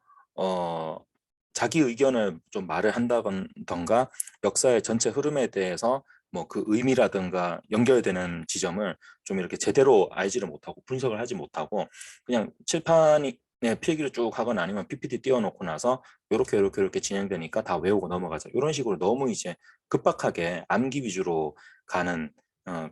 자기 의견을 좀 말을 한다던가 역사의 전체 흐름에 대해서 뭐 그 의미라든가 연결되는 지점을 좀 이렇게 제대로 알지를 못하고 분석을 하지 못하고 그냥 칠판이 필기를 쭉 하거나 아니면 PPT 띄워놓고 나서 요렇게 진행되니까 다 외우고 넘어가자, 이런 식으로 너무 이제 급박하게 암기 위주로 가는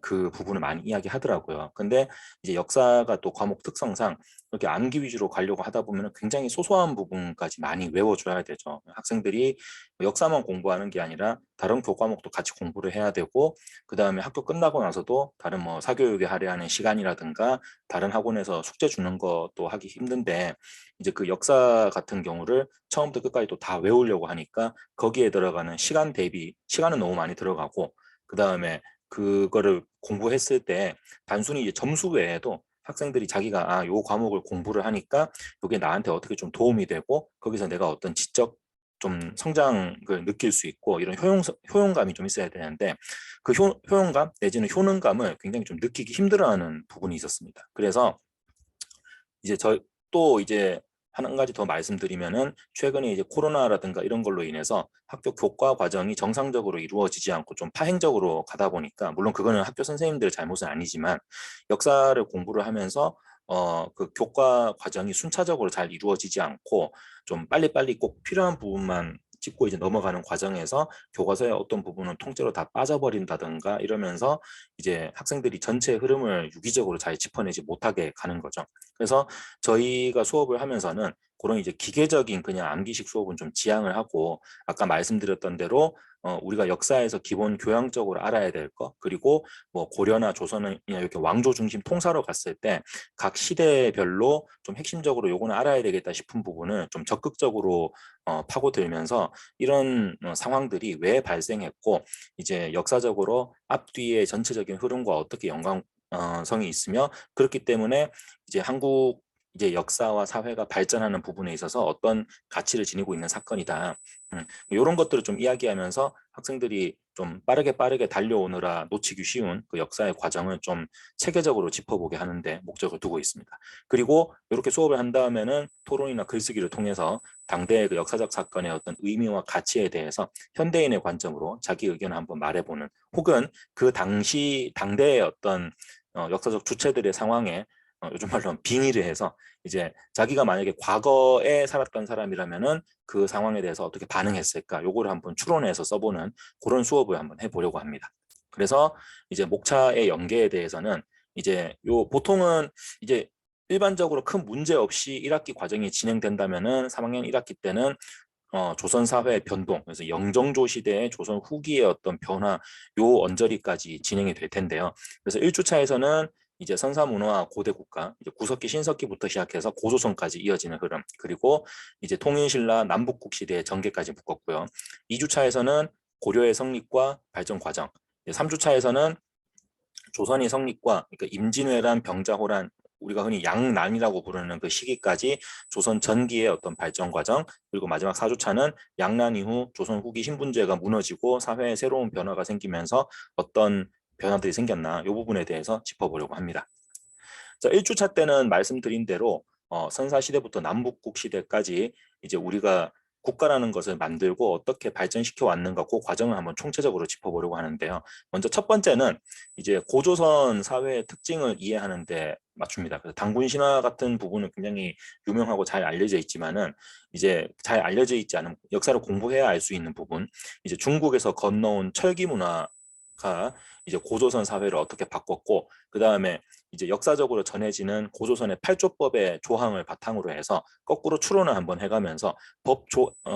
그 부분을 많이 이야기하더라고요. 근데 이제 역사가 또 과목 특성상 이렇게 암기 위주로 가려고 하다 보면 굉장히 소소한 부분까지 많이 외워줘야 되죠. 학생들이 역사만 공부하는 게 아니라 다른 교과목도 같이 공부를 해야 되고, 그 다음에 학교 끝나고 나서도 다른 뭐 사교육에 할애하는 시간이라든가 다른 학원에서 숙제 주는 것도 하기 힘든데, 이제 그 역사 같은 경우를 처음부터 끝까지 또 다 외우려고 하니까 거기에 들어가는 시간 대비 시간은 너무 많이 들어가고, 그 다음에 그거를 공부했을 때 단순히 이제 점수 외에도 학생들이 자기가 요 과목을 공부를 하니까 이게 나한테 어떻게 좀 도움이 되고 거기서 내가 어떤 지적 좀 성장을 느낄 수 있고 이런 효용감이 좀 있어야 되는데, 그 효용감 내지는 효능감을 굉장히 좀 느끼기 힘들어하는 부분이 있었습니다. 그래서 이제 또 이제 한 가지 더 말씀드리면은, 최근에 이제 코로나라든가 이런 걸로 인해서 학교 교과 과정이 정상적으로 이루어지지 않고 좀 파행적으로 가다 보니까, 물론 그거는 학교 선생님들의 잘못은 아니지만 역사를 공부를 하면서 그 교과 과정이 순차적으로 잘 이루어지지 않고 좀 빨리빨리 꼭 필요한 부분만 짚고 이제 넘어가는 과정에서 교과서의 어떤 부분은 통째로 다 빠져버린다든가 이러면서 이제 학생들이 전체 흐름을 유기적으로 잘 짚어내지 못하게 가는 거죠. 그래서 저희가 수업을 하면서는 그런 이제 기계적인 그냥 암기식 수업은 좀 지양을 하고, 아까 말씀드렸던 대로 우리가 역사에서 기본 교양적으로 알아야 될 거, 그리고 뭐 고려나 조선은 이렇게 왕조 중심 통사로 갔을 때 각 시대별로 좀 핵심적으로 요거는 알아야 되겠다 싶은 부분을 좀 적극적으로 파고들면서 이런 상황들이 왜 발생했고 이제 역사적으로 앞뒤의 전체적인 흐름과 어떻게 연관성이 있으며, 그렇기 때문에 이제 한국 이제 역사와 사회가 발전하는 부분에 있어서 어떤 가치를 지니고 있는 사건이다. 이런 것들을 좀 이야기하면서 학생들이 좀 빠르게 달려오느라 놓치기 쉬운 그 역사의 과정을 좀 체계적으로 짚어보게 하는데 목적을 두고 있습니다. 그리고 이렇게 수업을 한 다음에는 토론이나 글쓰기를 통해서 당대의 그 역사적 사건의 어떤 의미와 가치에 대해서 현대인의 관점으로 자기 의견을 한번 말해보는, 혹은 그 당시 당대의 어떤 역사적 주체들의 상황에 요즘 말로 빙의를 해서 이제 자기가 만약에 과거에 살았던 사람이라면은 그 상황에 대해서 어떻게 반응했을까, 요거를 한번 추론해서 써보는 그런 수업을 한번 해보려고 합니다. 그래서 이제 목차의 연계에 대해서는 이제 요 보통은 이제 일반적으로 큰 문제 없이 1학기 과정이 진행된다면은 3학년 1학기 때는 조선 사회의 변동, 그래서 영정조 시대의 조선 후기의 어떤 변화, 요 언저리까지 진행이 될 텐데요. 그래서 1주차에서는 이제 선사문화와 고대 국가, 이제 구석기, 신석기부터 시작해서 고조선까지 이어지는 흐름, 그리고 이제 통일신라 남북국 시대의 전개까지 묶었고요. 2주차에서는 고려의 성립과 발전 과정, 3주차에서는 조선의 성립과, 그러니까 임진왜란, 병자호란, 우리가 흔히 양난이라고 부르는 그 시기까지 조선 전기의 어떤 발전 과정, 그리고 마지막 4주차는 양난 이후 조선 후기 신분제가 무너지고 사회에 새로운 변화가 생기면서 어떤 변화들이 생겼나, 이 부분에 대해서 짚어보려고 합니다. 자, 1주차 때는 말씀드린 대로 선사시대부터 남북국 시대까지 이제 우리가 국가라는 것을 만들고 어떻게 발전시켜 왔는가, 그 과정을 한번 총체적으로 짚어보려고 하는데요. 먼저 첫 번째는 이제 고조선 사회의 특징을 이해하는 데 맞춥니다. 그래서 단군 신화 같은 부분은 굉장히 유명하고 잘 알려져 있지만은 이제 잘 알려져 있지 않은, 역사를 공부해야 알 수 있는 부분, 이제 중국에서 건너온 철기 문화가 이제 고조선 사회를 어떻게 바꿨고, 그 다음에 이제 역사적으로 전해지는 고조선의 팔조법의 조항을 바탕으로 해서 거꾸로 추론을 한번 해가면서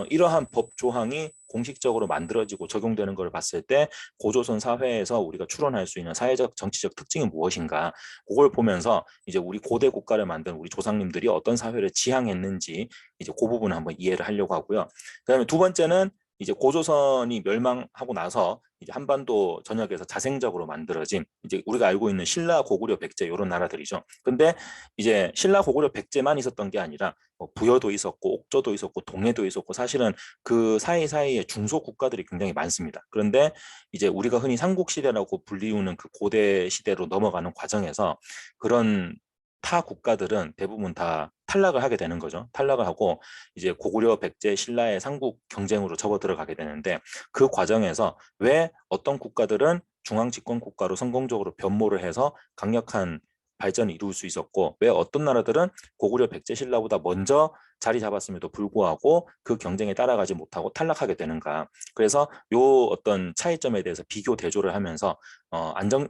이러한 법 조항이 공식적으로 만들어지고 적용되는 걸 봤을 때 고조선 사회에서 우리가 추론할 수 있는 사회적 정치적 특징이 무엇인가, 그걸 보면서 이제 우리 고대 국가를 만든 우리 조상님들이 어떤 사회를 지향했는지 이제 그 부분을 한번 이해를 하려고 하고요. 그다음에 두 번째는 이제 고조선이 멸망하고 나서 이제 한반도 전역에서 자생적으로 만들어진 이제 우리가 알고 있는 신라, 고구려, 백제 이런 나라들이죠. 근데 이제 신라, 고구려, 백제만 있었던 게 아니라 부여도 있었고 옥조도 있었고 동해도 있었고, 사실은 그 사이사이에 중소 국가들이 굉장히 많습니다. 그런데 이제 우리가 흔히 삼국시대라고 불리우는 그 고대 시대로 넘어가는 과정에서 그런 타 국가들은 대부분 다 탈락을 하게 되는 거죠. 탈락을 하고 이제 고구려, 백제, 신라의 삼국 경쟁으로 접어 들어가게 되는데, 그 과정에서 왜 어떤 국가들은 중앙 집권 국가로 성공적으로 변모를 해서 강력한 발전을 이룰 수 있었고, 왜 어떤 나라들은 고구려, 백제, 신라보다 먼저 자리 잡았음에도 불구하고 그 경쟁에 따라가지 못하고 탈락하게 되는가. 그래서 요 어떤 차이점에 대해서 비교 대조를 하면서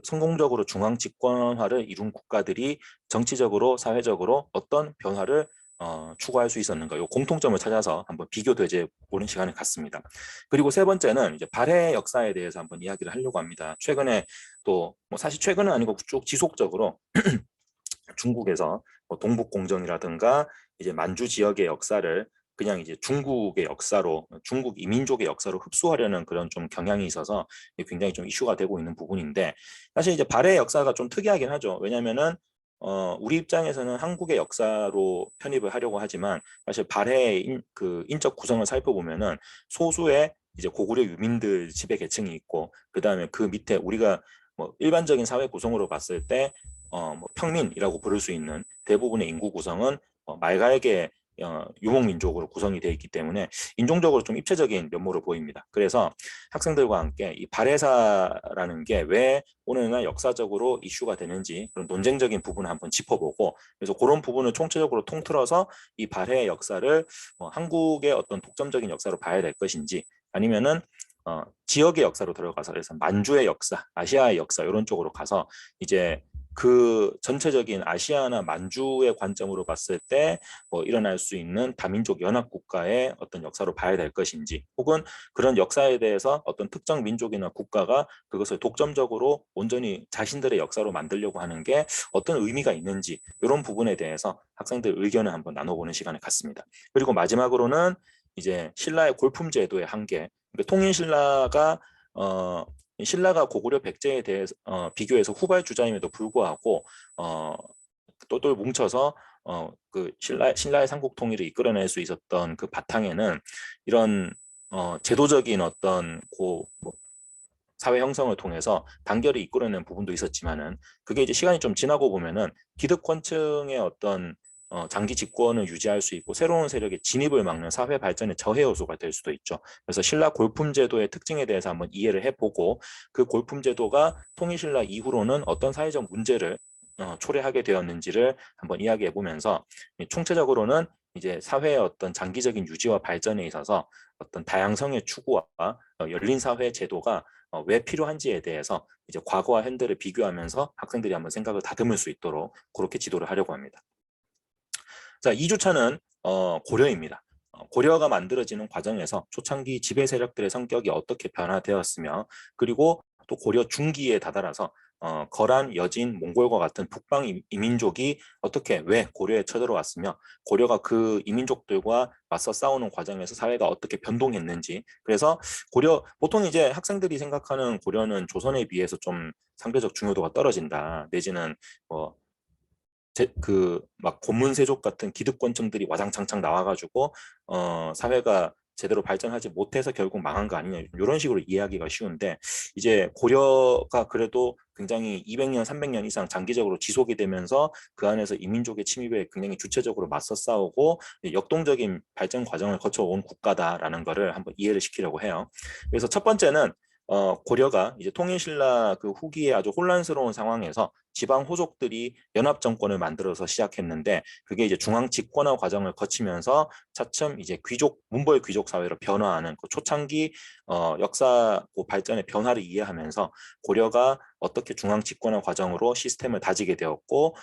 성공적으로 중앙 집권화를 이룬 국가들이 정치적으로 사회적으로 어떤 변화를 추구할 수 있었는가, 요 공통점을 찾아서 한번 비교 대제 보는 시간을 갖습니다. 그리고 세 번째는 이제 발해 역사에 대해서 한번 이야기를 하려고 합니다. 최근에 또 뭐 사실 최근은 아니고 쭉 지속적으로 중국에서 뭐 동북공정이라든가 이제 만주 지역의 역사를 그냥 이제 중국의 역사로, 중국 이민족의 역사로 흡수하려는 그런 좀 경향이 있어서 굉장히 좀 이슈가 되고 있는 부분인데, 사실 이제 발해 역사가 좀 특이하긴 하죠. 왜냐면은 우리 입장에서는 한국의 역사로 편입을 하려고 하지만, 사실 발해의 그 인적 구성을 살펴보면은 소수의 이제 고구려 유민들 지배 계층이 있고, 그 다음에 그 밑에 우리가 뭐 일반적인 사회 구성으로 봤을 때 뭐 평민이라고 부를 수 있는 대부분의 인구 구성은 말갈계 유목민족으로 구성이 되어 있기 때문에 인종적으로 좀 입체적인 면모를 보입니다. 그래서 학생들과 함께 이 발해사라는 게 왜 오늘날 역사적으로 이슈가 되는지 그런 논쟁적인 부분을 한번 짚어보고, 그래서 그런 부분을 총체적으로 통틀어서 이 발해의 역사를 한국의 어떤 독점적인 역사로 봐야 될 것인지, 아니면은 지역의 역사로 들어가서, 그래서 만주의 역사, 아시아의 역사 이런 쪽으로 가서 이제 그 전체적인 아시아나 만주의 관점으로 봤을 때 뭐 일어날 수 있는 다민족 연합 국가의 어떤 역사로 봐야 될 것인지, 혹은 그런 역사에 대해서 어떤 특정 민족이나 국가가 그것을 독점적으로 온전히 자신들의 역사로 만들려고 하는 게 어떤 의미가 있는지, 이런 부분에 대해서 학생들 의견을 한번 나눠보는 시간을 갖습니다. 그리고 마지막으로는 이제 신라의 골품 제도의 한계, 그러니까 통일 신라가 고구려 백제에 대해서 비교해서 후발 주자임에도 불구하고 똘똘 뭉쳐서 그 신라의 삼국 통일을 이끌어낼 수 있었던 그 바탕에는 이런 제도적인 어떤 뭐 사회 형성을 통해서 단결을 이끌어낸 부분도 있었지만은 그게 이제 시간이 좀 지나고 보면은 기득권층의 어떤 장기 집권을 유지할 수 있고 새로운 세력의 진입을 막는 사회 발전의 저해 요소가 될 수도 있죠. 그래서 신라 골품 제도의 특징에 대해서 한번 이해를 해보고 그 골품 제도가 통일신라 이후로는 어떤 사회적 문제를 초래하게 되었는지를 한번 이야기해 보면서 총체적으로는 이제 사회의 어떤 장기적인 유지와 발전에 있어서 어떤 다양성의 추구와 열린 사회 제도가 왜 필요한지에 대해서 이제 과거와 현대를 비교하면서 학생들이 한번 생각을 다듬을 수 있도록 그렇게 지도를 하려고 합니다. 자, 2주차는 고려입니다. 고려가 만들어지는 과정에서 초창기 지배 세력들의 성격이 어떻게 변화되었으며 그리고 또 고려 중기에 다다라서 거란, 여진, 몽골과 같은 북방 이민족이 어떻게 왜 고려에 쳐들어왔으며 고려가 그 이민족들과 맞서 싸우는 과정에서 사회가 어떻게 변동했는지 그래서 고려 보통 이제 학생들이 생각하는 고려는 조선에 비해서 좀 상대적 중요도가 떨어진다 내지는 막 고문세족 같은 기득권층들이 와장창창 나와가지고 사회가 제대로 발전하지 못해서 결국 망한 거 아니냐 이런 식으로 이해하기가 쉬운데 이제 고려가 그래도 굉장히 200년, 300년 이상 장기적으로 지속이 되면서 그 안에서 이민족의 침입에 굉장히 주체적으로 맞서 싸우고 역동적인 발전 과정을 거쳐온 국가다라는 거를 한번 이해를 시키려고 해요. 그래서 첫 번째는 고려가 이제 통일신라 그 후기에 아주 혼란스러운 상황에서 지방 호족들이 연합 정권을 만들어서 시작했는데 그게 이제 중앙 집권화 과정을 거치면서 차츰 이제 문벌 귀족 사회로 변화하는 그 초창기 역사 발전의 변화를 이해하면서 고려가 어떻게 중앙 집권화 과정으로 시스템을 다지게 되었고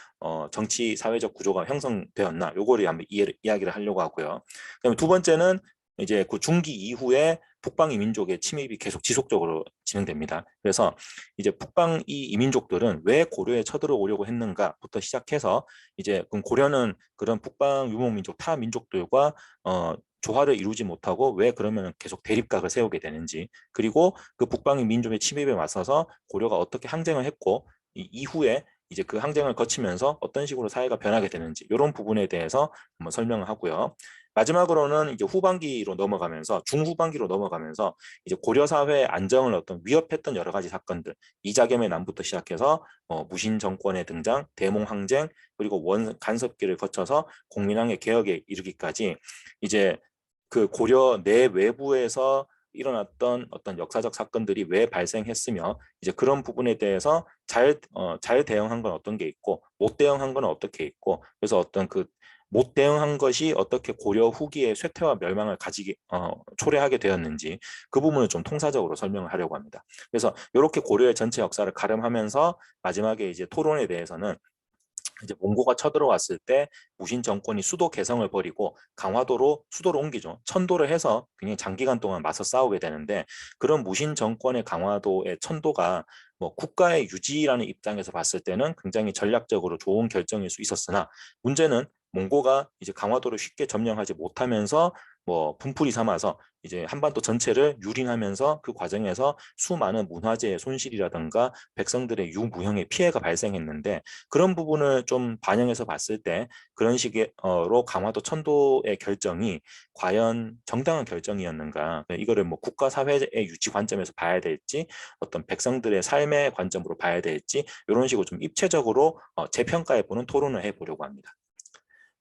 정치 사회적 구조가 형성되었나 요거를 한번 이야기를 하려고 하고요. 그다음에 두 번째는 이제 그 중기 이후에 북방 이민족의 침입이 계속 지속적으로 진행됩니다. 그래서 이제 북방 이민족들은 왜 고려에 쳐들어오려고 했는가부터 시작해서 이제 그럼 고려는 그런 북방 유목민족 타 민족들과 조화를 이루지 못하고 왜 그러면 계속 대립각을 세우게 되는지 그리고 그 북방 민족의 침입에 맞서서 고려가 어떻게 항쟁을 했고 이후에 이제 그 항쟁을 거치면서 어떤 식으로 사회가 변하게 되는지 이런 부분에 대해서 한번 설명을 하고요. 마지막으로는 이제 후반기로 넘어가면서 중후반기로 넘어가면서 이제 고려 사회 안정을 어떤 위협했던 여러 가지 사건들 이자겸의 난부터 시작해서 무신 정권의 등장, 대몽 항쟁 그리고 원 간섭기를 거쳐서 공민왕의 개혁에 이르기까지 이제 그 고려 내 외부에서 일어났던 어떤 역사적 사건들이 왜 발생했으며 이제 그런 부분에 대해서 잘 대응한 건 어떤 게 있고 못 대응한 건 어떻게 있고 그래서 어떤 그 못 대응한 것이 어떻게 고려 후기의 쇠퇴와 멸망을 초래하게 되었는지 그 부분을 좀 통사적으로 설명을 하려고 합니다. 그래서 이렇게 고려의 전체 역사를 가름하면서 마지막에 이제 토론에 대해서는 이제 몽고가 쳐들어왔을 때 무신 정권이 수도 개성을 버리고 강화도로 수도를 옮기죠. 천도를 해서 굉장히 장기간 동안 맞서 싸우게 되는데 그런 무신 정권의 강화도의 천도가 뭐 국가의 유지라는 입장에서 봤을 때는 굉장히 전략적으로 좋은 결정일 수 있었으나 문제는 몽고가 이제 강화도를 쉽게 점령하지 못하면서 뭐 분풀이 삼아서 이제 한반도 전체를 유린하면서 그 과정에서 수많은 문화재의 손실이라든가 백성들의 유무형의 피해가 발생했는데 그런 부분을 좀 반영해서 봤을 때 그런 식으로 강화도 천도의 결정이 과연 정당한 결정이었는가 이거를 뭐 국가 사회의 유지 관점에서 봐야 될지 어떤 백성들의 삶의 관점으로 봐야 될지 이런 식으로 좀 입체적으로 재평가해 보는 토론을 해보려고 합니다.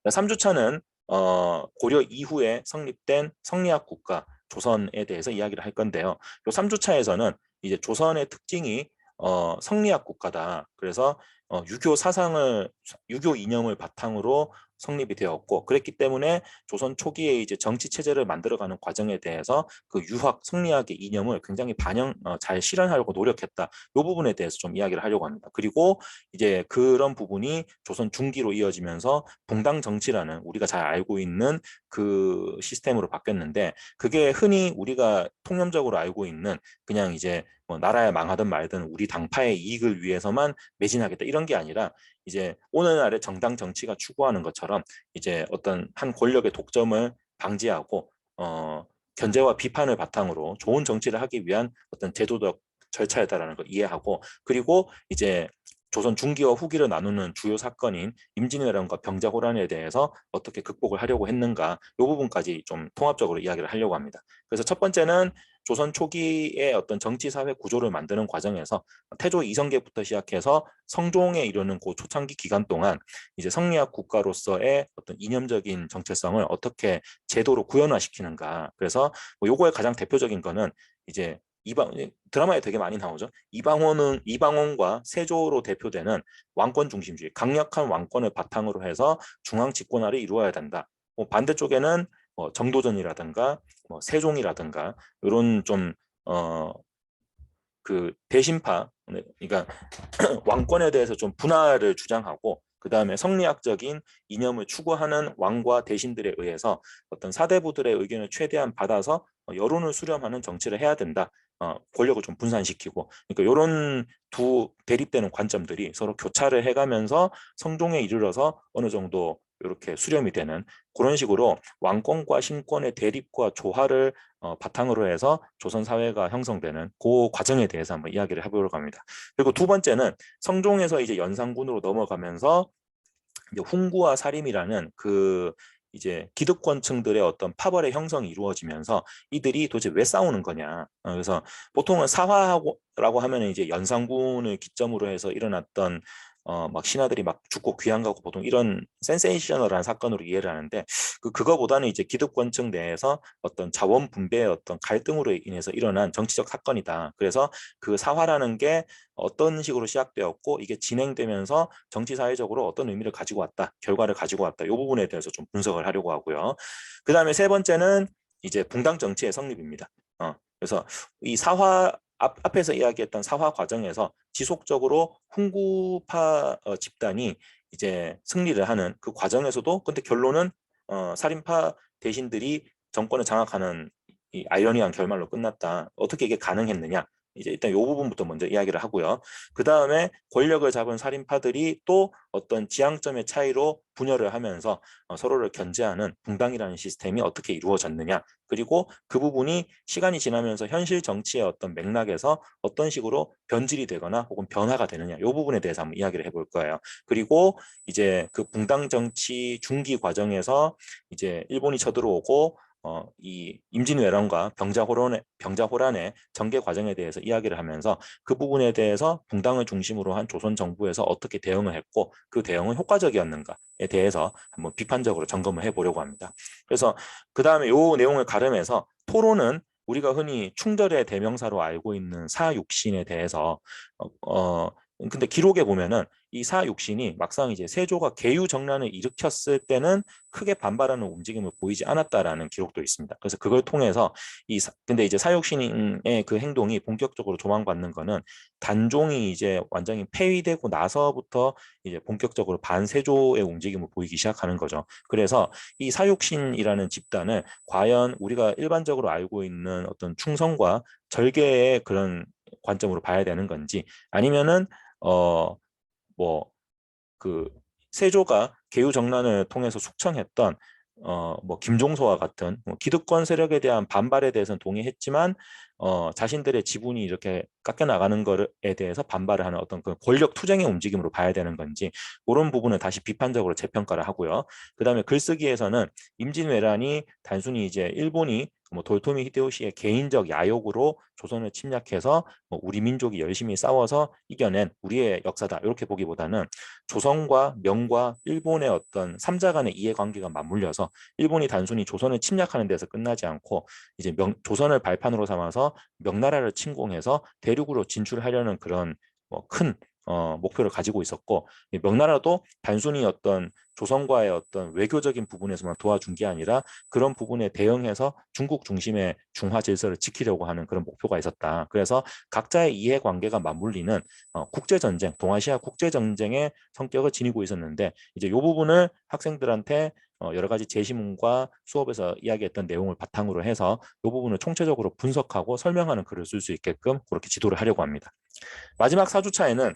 3주차는 고려 이후에 성립된 성리학 국가 조선에 대해서 이야기를 할 건데요. 이 3주차에서는 이제 조선의 특징이 성리학 국가다. 그래서 유교 이념을 바탕으로 성립이 되었고 그랬기 때문에 조선 초기에 이제 정치 체제를 만들어가는 과정에 대해서 그 유학 성리학의 이념을 굉장히 잘 실현하려고 노력했다. 이 부분에 대해서 좀 이야기를 하려고 합니다. 그리고 이제 그런 부분이 조선 중기로 이어지면서 붕당 정치라는 우리가 잘 알고 있는 그 시스템으로 바뀌었는데 그게 흔히 우리가 통념적으로 알고 있는 그냥 이제 뭐 나라에 망하든 말든 우리 당파의 이익을 위해서만 매진하겠다 이런 게 아니라 이제 오늘날의 정당 정치가 추구하는 것처럼 이제 어떤 한 권력의 독점을 방지하고 견제와 비판을 바탕으로 좋은 정치를 하기 위한 어떤 제도적 절차였다라는 걸 이해하고 그리고 이제 조선 중기와 후기를 나누는 주요 사건인 임진왜란과 병자호란에 대해서 어떻게 극복을 하려고 했는가, 이 부분까지 좀 통합적으로 이야기를 하려고 합니다. 그래서 첫 번째는 조선 초기의 어떤 정치 사회 구조를 만드는 과정에서 태조 이성계부터 시작해서 성종에 이르는 그 초창기 기간 동안 이제 성리학 국가로서의 어떤 이념적인 정체성을 어떻게 제도로 구현화시키는가. 그래서 뭐 요거의 가장 대표적인 거는 이제 드라마에 되게 많이 나오죠. 이방원과 세조로 대표되는 왕권 중심주의, 강력한 왕권을 바탕으로 해서 중앙 집권화를 이루어야 된다. 뭐 반대쪽에는 뭐 정도전이라든가 뭐 세종이라든가 이런 좀 그 대신파, 그러니까 왕권에 대해서 좀 분화를 주장하고, 그 다음에 성리학적인 이념을 추구하는 왕과 대신들에 의해서 어떤 사대부들의 의견을 최대한 받아서 여론을 수렴하는 정치를 해야 된다. 권력을 좀 분산시키고, 그러니까 이런 두 대립되는 관점들이 서로 교차를 해가면서 성종에 이르러서 어느 정도 이렇게 수렴이 되는 그런 식으로 왕권과 신권의 대립과 조화를 바탕으로 해서 조선 사회가 형성되는 그 과정에 대해서 한번 이야기를 해보려고 합니다. 그리고 두 번째는 성종에서 이제 연산군으로 넘어가면서 이제 훈구와 사림이라는 그 이제 기득권층들의 어떤 파벌의 형성이 이루어지면서 이들이 도대체 왜 싸우는 거냐. 그래서 보통은 사화라고 하면 이제 연산군을 기점으로 해서 일어났던 막 신하들이 막 죽고 귀양 가고 보통 이런 센세이셔널한 사건으로 이해를 하는데, 그거보다는 이제 기득권층 내에서 어떤 자원 분배의 어떤 갈등으로 인해서 일어난 정치적 사건이다. 그래서 그 사화라는 게 어떤 식으로 시작되었고 이게 진행되면서 정치 사회적으로 어떤 의미를 가지고 왔다, 결과를 가지고 왔다, 이 부분에 대해서 좀 분석을 하려고 하고요. 그 다음에 세 번째는 이제 붕당 정치의 성립입니다. 그래서 이 사화 앞에서 이야기했던 사화 과정에서 지속적으로 훈구파 집단이 이제 승리를 하는 그 과정에서도, 근데 결론은 살인파 대신들이 정권을 장악하는 이 아이러니한 결말로 끝났다. 어떻게 이게 가능했느냐? 이제 일단 이 부분부터 먼저 이야기를 하고요. 그 다음에 권력을 잡은 살인파들이 또 어떤 지향점의 차이로 분열을 하면서 서로를 견제하는 붕당이라는 시스템이 어떻게 이루어졌느냐. 그리고 그 부분이 시간이 지나면서 현실 정치의 어떤 맥락에서 어떤 식으로 변질이 되거나 혹은 변화가 되느냐. 이 부분에 대해서 한번 이야기를 해볼 거예요. 그리고 이제 그 붕당 정치 중기 과정에서 이제 일본이 쳐들어오고 이 임진왜란과 병자호란의 전개 과정에 대해서 이야기를 하면서 그 부분에 대해서 붕당을 중심으로 한 조선 정부에서 어떻게 대응을 했고 그 대응은 효과적이었는가에 대해서 한번 비판적으로 점검을 해보려고 합니다. 그래서 그 다음에 이 내용을 가름해서 토론은 우리가 흔히 충절의 대명사로 알고 있는 사육신에 대해서 근데 기록에 보면은 이 사육신이 막상 이제 세조가 계유정난을 일으켰을 때는 크게 반발하는 움직임을 보이지 않았다라는 기록도 있습니다. 그래서 그걸 통해서 근데 이제 사육신의 그 행동이 본격적으로 조망받는 거는 단종이 이제 완전히 폐위되고 나서부터 이제 본격적으로 반세조의 움직임을 보이기 시작하는 거죠. 그래서 이 사육신이라는 집단을 과연 우리가 일반적으로 알고 있는 어떤 충성과 절개의 그런 관점으로 봐야 되는 건지, 아니면은 뭐 그 세조가 계유정난을 통해서 숙청했던 뭐 김종서와 같은 뭐 기득권 세력에 대한 반발에 대해서는 동의했지만 자신들의 지분이 이렇게 깎여 나가는 것에 대해서 반발을 하는 어떤 그 권력 투쟁의 움직임으로 봐야 되는 건지, 그런 부분을 다시 비판적으로 재평가를 하고요. 그다음에 글쓰기에서는 임진왜란이 단순히 이제 일본이 뭐 도요토미 히데요시의 개인적 야욕으로 조선을 침략해서 뭐 우리 민족이 열심히 싸워서 이겨낸 우리의 역사다, 이렇게 보기보다는 조선과 명과 일본의 어떤 삼자 간의 이해관계가 맞물려서 일본이 단순히 조선을 침략하는 데서 끝나지 않고 이제 조선을 발판으로 삼아서 명나라를 침공해서 대륙으로 진출하려는 그런 큰 목표를 가지고 있었고, 명나라도 단순히 어떤 조선과의 어떤 외교적인 부분에서만 도와준 게 아니라 그런 부분에 대응해서 중국 중심의 중화 질서를 지키려고 하는 그런 목표가 있었다. 그래서 각자의 이해관계가 맞물리는 국제전쟁, 동아시아 국제전쟁의 성격을 지니고 있었는데, 이제 이 부분을 학생들한테 여러 가지 제시문과 수업에서 이야기했던 내용을 바탕으로 해서 이 부분을 총체적으로 분석하고 설명하는 글을 쓸 수 있게끔 그렇게 지도를 하려고 합니다. 마지막 4주차에는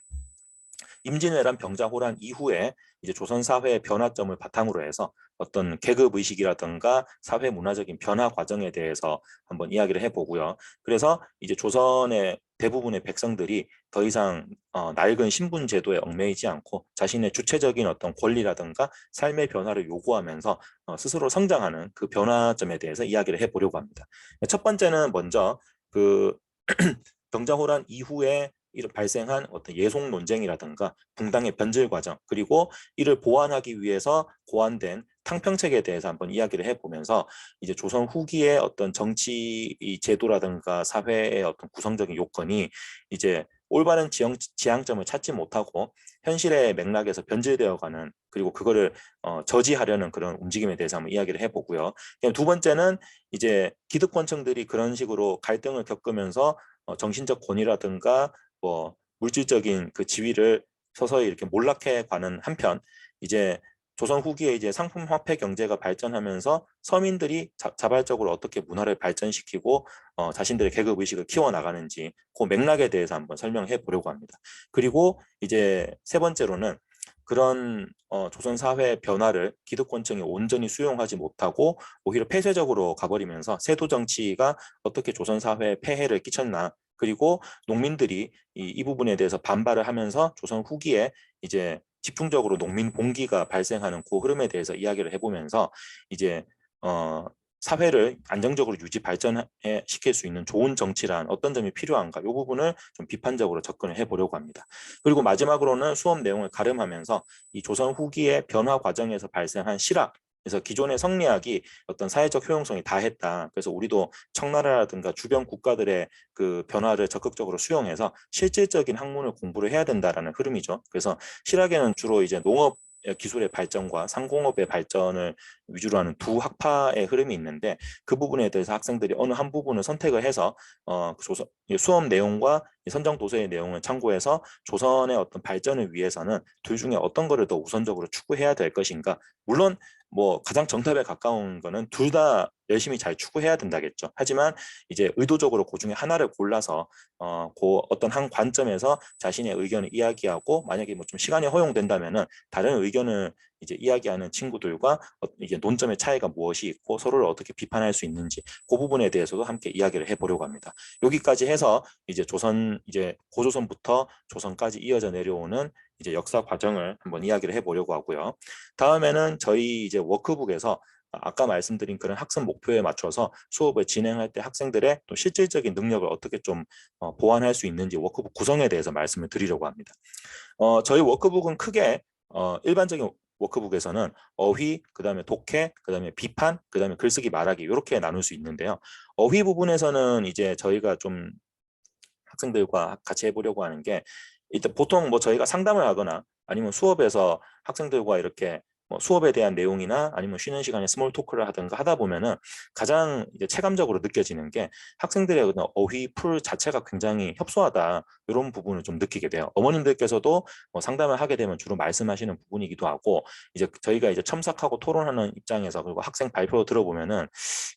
임진왜란 병자호란 이후에 이제 조선 사회의 변화점을 바탕으로 해서 어떤 계급 의식이라든가 사회 문화적인 변화 과정에 대해서 한번 이야기를 해보고요. 그래서 이제 조선의 대부분의 백성들이 더 이상 낡은 신분 제도에 얽매이지 않고 자신의 주체적인 어떤 권리라든가 삶의 변화를 요구하면서 스스로 성장하는 그 변화점에 대해서 이야기를 해보려고 합니다. 첫 번째는 먼저 그 병자호란 이후에 발생한 어떤 예속 논쟁이라든가 붕당의 변질 과정, 그리고 이를 보완하기 위해서 고안된 탕평책에 대해서 한번 이야기를 해보면서 이제 조선 후기의 어떤 정치 제도라든가 사회의 어떤 구성적인 요건이 이제 올바른 지향점을 찾지 못하고 현실의 맥락에서 변질되어가는, 그리고 그거를 저지하려는 그런 움직임에 대해서 한번 이야기를 해보고요. 두 번째는 이제 기득권층들이 그런 식으로 갈등을 겪으면서 정신적 권위라든가 뭐 물질적인 그 지위를 서서히 이렇게 몰락해 가는 한편, 이제 조선 후기에 이제 상품 화폐 경제가 발전하면서 서민들이 자발적으로 어떻게 문화를 발전시키고 자신들의 계급 의식을 키워 나가는지 그 맥락에 대해서 한번 설명해 보려고 합니다. 그리고 이제 세 번째로는 그런 조선 사회 변화를 기득권층이 온전히 수용하지 못하고 오히려 폐쇄적으로 가버리면서 세도 정치가 어떻게 조선 사회에 폐해를 끼쳤나, 그리고 농민들이 이 부분에 대해서 반발을 하면서 조선 후기에 이제 집중적으로 농민 봉기가 발생하는 그 흐름에 대해서 이야기를 해보면서 이제 사회를 안정적으로 유지 발전시킬 수 있는 좋은 정치란 어떤 점이 필요한가, 이 부분을 좀 비판적으로 접근을 해보려고 합니다. 그리고 마지막으로는 수업 내용을 가름하면서 이 조선 후기의 변화 과정에서 발생한 실학, 그래서 기존의 성리학이 어떤 사회적 효용성이 다했다. 그래서 우리도 청나라라든가 주변 국가들의 그 변화를 적극적으로 수용해서 실질적인 학문을 공부를 해야 된다라는 흐름이죠. 그래서 실학에는 주로 이제 농업 기술의 발전과 상공업의 발전을 위주로 하는 두 학파의 흐름이 있는데, 그 부분에 대해서 학생들이 어느 한 부분을 선택을 해서 수업 내용과 선정 도서의 내용을 참고해서 조선의 어떤 발전을 위해서는 둘 중에 어떤 거를 더 우선적으로 추구해야 될 것인가. 물론 뭐 가장 정답에 가까운 거는 둘 다 열심히 잘 추구해야 된다겠죠. 하지만 이제 의도적으로 그 중에 하나를 골라서 그 어떤 한 관점에서 자신의 의견을 이야기하고, 만약에 뭐 좀 시간이 허용된다면은 다른 의견을 이제 이야기하는 친구들과 이게 논점의 차이가 무엇이 있고 서로를 어떻게 비판할 수 있는지, 그 부분에 대해서도 함께 이야기를 해보려고 합니다. 여기까지 해서 이제 이제 고조선부터 조선까지 이어져 내려오는 이제 역사 과정을 한번 이야기를 해보려고 하고요. 다음에는 저희 이제 워크북에서 아까 말씀드린 그런 학습 목표에 맞춰서 수업을 진행할 때 학생들의 또 실질적인 능력을 어떻게 좀 보완할 수 있는지 워크북 구성에 대해서 말씀을 드리려고 합니다. 저희 워크북은 크게 일반적인 워크북에서는 어휘, 그다음에 독해, 그다음에 비판, 그다음에 글쓰기 말하기 이렇게 나눌 수 있는데요. 어휘 부분에서는 이제 저희가 좀 학생들과 같이 해보려고 하는 게, 일단 보통 뭐 저희가 상담을 하거나 아니면 수업에서 학생들과 이렇게 뭐 수업에 대한 내용이나 아니면 쉬는 시간에 스몰 토크를 하든가 하다 보면은 가장 이제 체감적으로 느껴지는 게 학생들의 어휘 풀 자체가 굉장히 협소하다, 이런 부분을 좀 느끼게 돼요. 어머님들께서도 뭐 상담을 하게 되면 주로 말씀하시는 부분이기도 하고, 이제 저희가 이제 첨삭하고 토론하는 입장에서, 그리고 학생 발표 들어보면은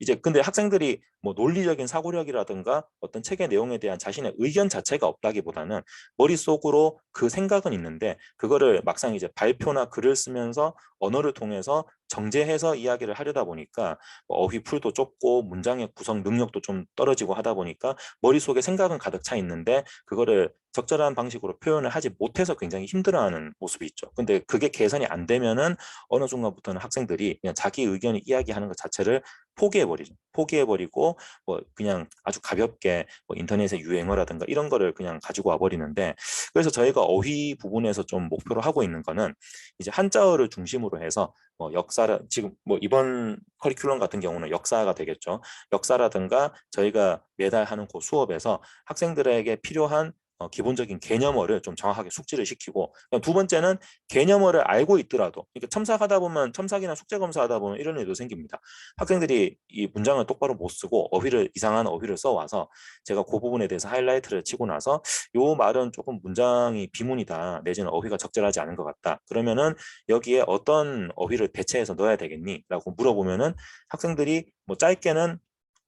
이제 근데 학생들이 뭐 논리적인 사고력이라든가 어떤 책의 내용에 대한 자신의 의견 자체가 없다기보다는 머릿속으로 그 생각은 있는데 그거를 막상 이제 발표나 글을 쓰면서 언어를 통해서 정제해서 이야기를 하려다 보니까 어휘풀도 좁고 문장의 구성 능력도 좀 떨어지고 하다 보니까 머릿속에 생각은 가득 차 있는데 그거를 적절한 방식으로 표현을 하지 못해서 굉장히 힘들어하는 모습이 있죠. 근데 그게 개선이 안 되면은 어느 순간부터는 학생들이 그냥 자기 의견을 이야기하는 것 자체를 포기해버리죠. 포기해버리고 뭐 그냥 아주 가볍게 뭐 인터넷의 유행어라든가 이런 거를 그냥 가지고 와버리는데, 그래서 저희가 어휘 부분에서 좀 목표로 하고 있는 거는 이제 한자어를 중심으로 해서 뭐 역사를, 지금 뭐 이번 커리큘럼 같은 경우는 역사가 되겠죠. 역사라든가 저희가 매달 하는 그 수업에서 학생들에게 필요한 기본적인 개념어를 좀 정확하게 숙지를 시키고, 두 번째는 개념어를 알고 있더라도, 그러니까 첨삭하다 보면 첨삭이나 숙제 검사하다 보면 이런 일도 생깁니다. 학생들이 이 문장을 똑바로 못 쓰고 이상한 어휘를 써와서 제가 그 부분에 대해서 하이라이트를 치고 나서 요 말은 조금 문장이 비문이다, 내지는 어휘가 적절하지 않은 것 같다, 그러면은 여기에 어떤 어휘를 대체해서 넣어야 되겠니? 라고 물어보면은 학생들이 뭐 짧게는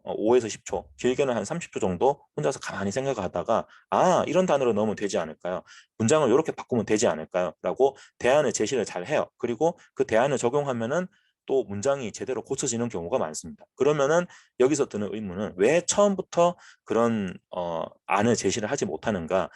5에서 10초, 길게는 한 30초 정도 혼자서 가만히 생각하다가 이런 단어로 넣으면 되지 않을까요? 문장을 이렇게 바꾸면 되지 않을까요? 라고 대안을 제시를 잘 해요. 그리고 그 대안을 적용하면은 또 문장이 제대로 고쳐지는 경우가 많습니다. 그러면은 여기서 드는 의문은 왜 처음부터 그런 안을 제시를 하지 못하는가?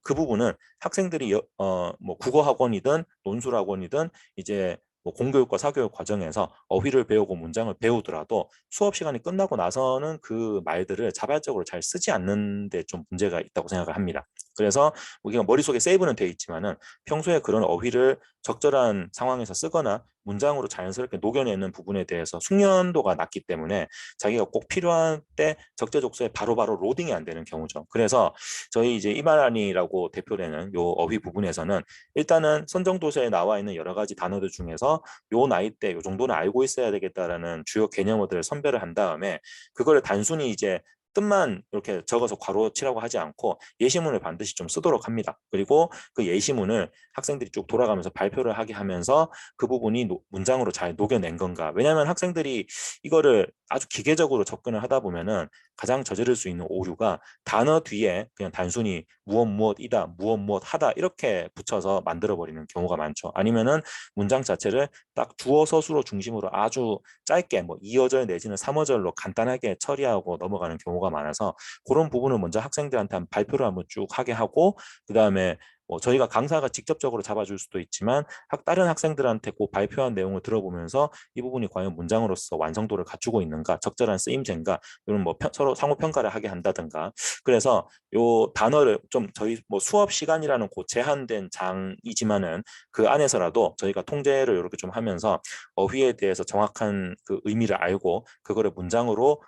그 부분은 학생들이 뭐 국어학원이든 논술학원이든 이제 뭐 공교육과 사교육 과정에서 어휘를 배우고 문장을 배우더라도 수업 시간이 끝나고 나서는 그 말들을 자발적으로 잘 쓰지 않는 데 좀 문제가 있다고 생각을 합니다. 그래서 우리가 머릿속에 세이브는 돼 있지만은 평소에 그런 어휘를 적절한 상황에서 쓰거나 문장으로 자연스럽게 녹여내는 부분에 대해서 숙련도가 낮기 때문에 자기가 꼭 필요한 때 적재적소에 바로바로 로딩이 안 되는 경우죠. 그래서 저희 이제 이말안이라고 대표되는 요 어휘 부분에서는 일단은 선정도서에 나와 있는 여러 가지 단어들 중에서 요 나이 때 요 정도는 알고 있어야 되겠다라는 주요 개념어들을 선별을 한 다음에 그거를 단순히 이제 뜻만 이렇게 적어서 괄호 치라고 하지 않고 예시문을 반드시 좀 쓰도록 합니다. 그리고 그 예시문을 학생들이 쭉 돌아가면서 발표를 하게 하면서 그 부분이 문장으로 잘 녹여낸 건가. 왜냐하면 학생들이 이거를 아주 기계적으로 접근을 하다 보면은 가장 저지를 수 있는 오류가 단어 뒤에 그냥 단순히 무엇 무엇이다, 무엇 무엇 하다 이렇게 붙여서 만들어버리는 경우가 많죠. 아니면은 문장 자체를 딱 주어 서술어 중심으로 아주 짧게 뭐 2어절 내지는 3어절로 간단하게 처리하고 넘어가는 경우가 많아서 그런 부분을 먼저 학생들한테 한 발표를 한번 쭉 하게 하고 그 다음에 뭐 저희가 강사가 직접적으로 잡아줄 수도 있지만 다른 학생들한테 그 발표한 내용을 들어보면서 이 부분이 과연 문장으로서 완성도를 갖추고 있는가, 적절한 쓰임새인가 이런 뭐 서로 상호 평가를 하게 한다든가. 그래서 요 단어를 좀 저희 뭐 수업 시간이라는 그 제한된 장이지만은 그 안에서라도 저희가 통제를 이렇게 좀 하면서 어휘에 대해서 정확한 그 의미를 알고 그거를 문장으로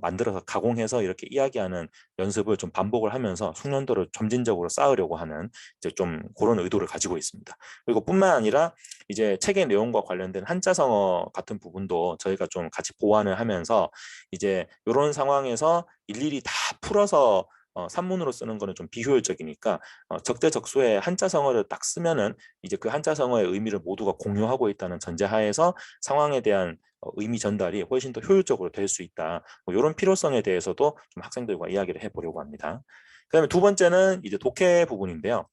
만들어서 가공해서 이렇게 이야기하는 연습을 좀 반복을 하면서 숙련도를 점진적으로 쌓으려고 하는 이제 좀 그런 의도를 가지고 있습니다. 그리고 뿐만 아니라 이제 책의 내용과 관련된 한자성어 같은 부분도 저희가 좀 같이 보완을 하면서 이제 이런 상황에서 일일이 다 풀어서 산문으로 쓰는 거는 좀 비효율적이니까 적재적소에 한자성어를 딱 쓰면은 이제 그 한자성어의 의미를 모두가 공유하고 있다는 전제하에서 상황에 대한 의미 전달이 훨씬 더 효율적으로 될 수 있다. 뭐 이런 필요성에 대해서도 좀 학생들과 이야기를 해보려고 합니다. 그다음에 두 번째는 이제 독해 부분인데요.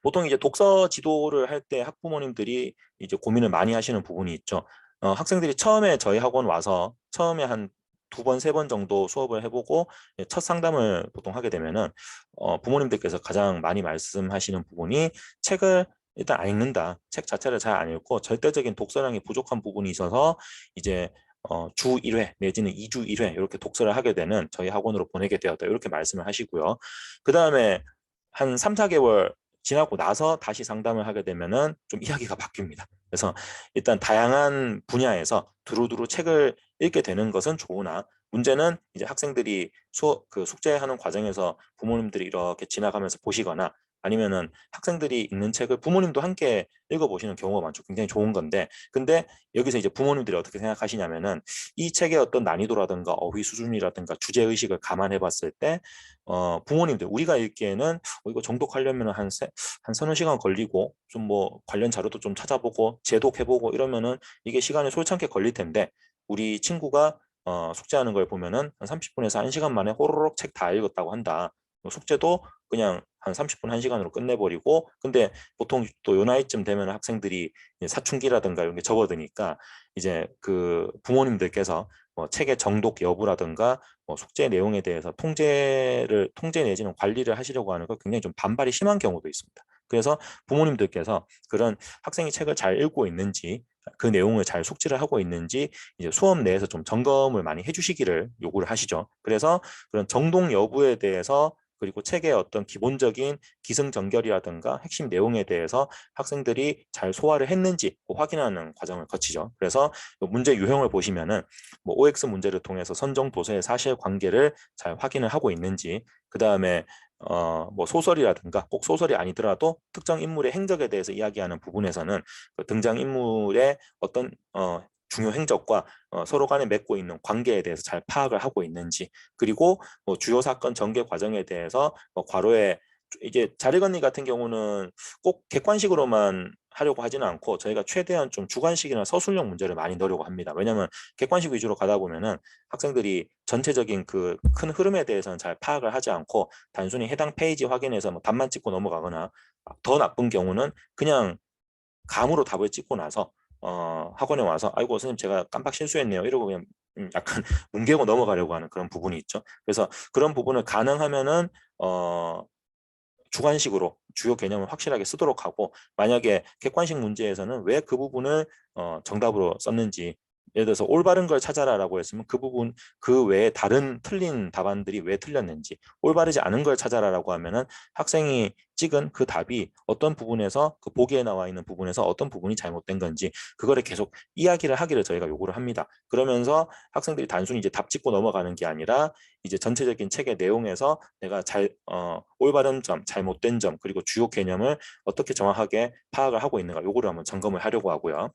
보통 이제 독서 지도를 할 때 학부모님들이 이제 고민을 많이 하시는 부분이 있죠. 학생들이 처음에 저희 학원 와서 처음에 한 2번, 3번 정도 수업을 해보고 첫 상담을 보통 하게 되면은 부모님들께서 가장 많이 말씀하시는 부분이 책을 일단 안 읽는다. 책 자체를 잘 안 읽고 절대적인 독서량이 부족한 부분이 있어서 이제 주 1회 내지는 2주 1회 이렇게 독서를 하게 되는 저희 학원으로 보내게 되었다. 이렇게 말씀을 하시고요. 그 다음에 한 3, 4개월 지나고 나서 다시 상담을 하게 되면은 좀 이야기가 바뀝니다. 그래서 일단 다양한 분야에서 두루두루 책을 읽게 되는 것은 좋으나 문제는 이제 학생들이 그 숙제하는 과정에서 부모님들이 이렇게 지나가면서 보시거나 아니면은 학생들이 읽는 책을 부모님도 함께 읽어보시는 경우가 많죠. 굉장히 좋은 건데 근데 여기서 이제 부모님들이 어떻게 생각하시냐면은 이 책의 어떤 난이도라든가 어휘 수준이라든가 주제의식을 감안해 봤을 때 부모님들 우리가 읽기에는 이거 정독하려면 한 서너 시간 걸리고 좀 뭐 관련 자료도 좀 찾아보고 재독해보고 이러면은 이게 시간이 솔찬게 걸릴 텐데 우리 친구가 숙제하는 걸 보면은 한 30분에서 1시간 만에 호로록 책 다 읽었다고 한다. 숙제도 그냥 한 30분, 1시간으로 끝내버리고 근데 보통 또 요 나이쯤 되면 학생들이 사춘기라든가 이런 게 접어드니까 이제 그 부모님들께서 뭐 책의 정독 여부라든가 뭐 숙제 내용에 대해서 통제 내지는 관리를 하시려고 하는 거 굉장히 좀 반발이 심한 경우도 있습니다. 그래서 부모님들께서 그런 학생이 책을 잘 읽고 있는지 그 내용을 잘 숙지를 하고 있는지 이제 수업 내에서 좀 점검을 많이 해주시기를 요구를 하시죠. 그래서 그런 정독 여부에 대해서 그리고 책의 어떤 기본적인 기승전결이라든가 핵심 내용에 대해서 학생들이 잘 소화를 했는지 확인하는 과정을 거치죠. 그래서 문제 유형을 보시면은 뭐 OX 문제를 통해서 선정 도서의 사실관계를 잘 확인을 하고 있는지 그 다음에 뭐 소설이라든가 꼭 소설이 아니더라도 특정 인물의 행적에 대해서 이야기하는 부분에서는 그 등장 인물의 어떤 중요 행적과 서로 간에 맺고 있는 관계에 대해서 잘 파악을 하고 있는지 그리고 뭐 주요 사건 전개 과정에 대해서 괄호에 이게 자리건리 같은 경우는 꼭 객관식으로만 하려고 하지는 않고 저희가 최대한 좀 주관식이나 서술형 문제를 많이 넣으려고 합니다. 왜냐하면 객관식 위주로 가다 보면은 학생들이 전체적인 그 큰 흐름에 대해서는 잘 파악을 하지 않고 단순히 해당 페이지 확인해서 뭐 답만 찍고 넘어가거나 더 나쁜 경우는 그냥 감으로 답을 찍고 나서 학원에 와서 아이고 선생님 제가 깜빡 실수했네요 이러고 그냥 약간 뭉개고 넘어가려고 하는 그런 부분이 있죠. 그래서 그런 부분을 가능하면은 주관식으로 주요 개념을 확실하게 쓰도록 하고, 만약에 객관식 문제에서는 왜 그 부분을 정답으로 썼는지, 예를 들어서 올바른 걸 찾아라라고 했으면 그 부분 그 외에 다른 틀린 답안들이 왜 틀렸는지, 올바르지 않은 걸 찾아라라고 하면은 학생이 찍은 그 답이 어떤 부분에서 그 보기에 나와 있는 부분에서 어떤 부분이 잘못된 건지 그거를 계속 이야기를 하기를 저희가 요구를 합니다. 그러면서 학생들이 단순히 이제 답 찍고 넘어가는 게 아니라 이제 전체적인 책의 내용에서 내가 올바른 점, 잘못된 점, 그리고 주요 개념을 어떻게 정확하게 파악을 하고 있는가, 요거를 한번 점검을 하려고 하고요.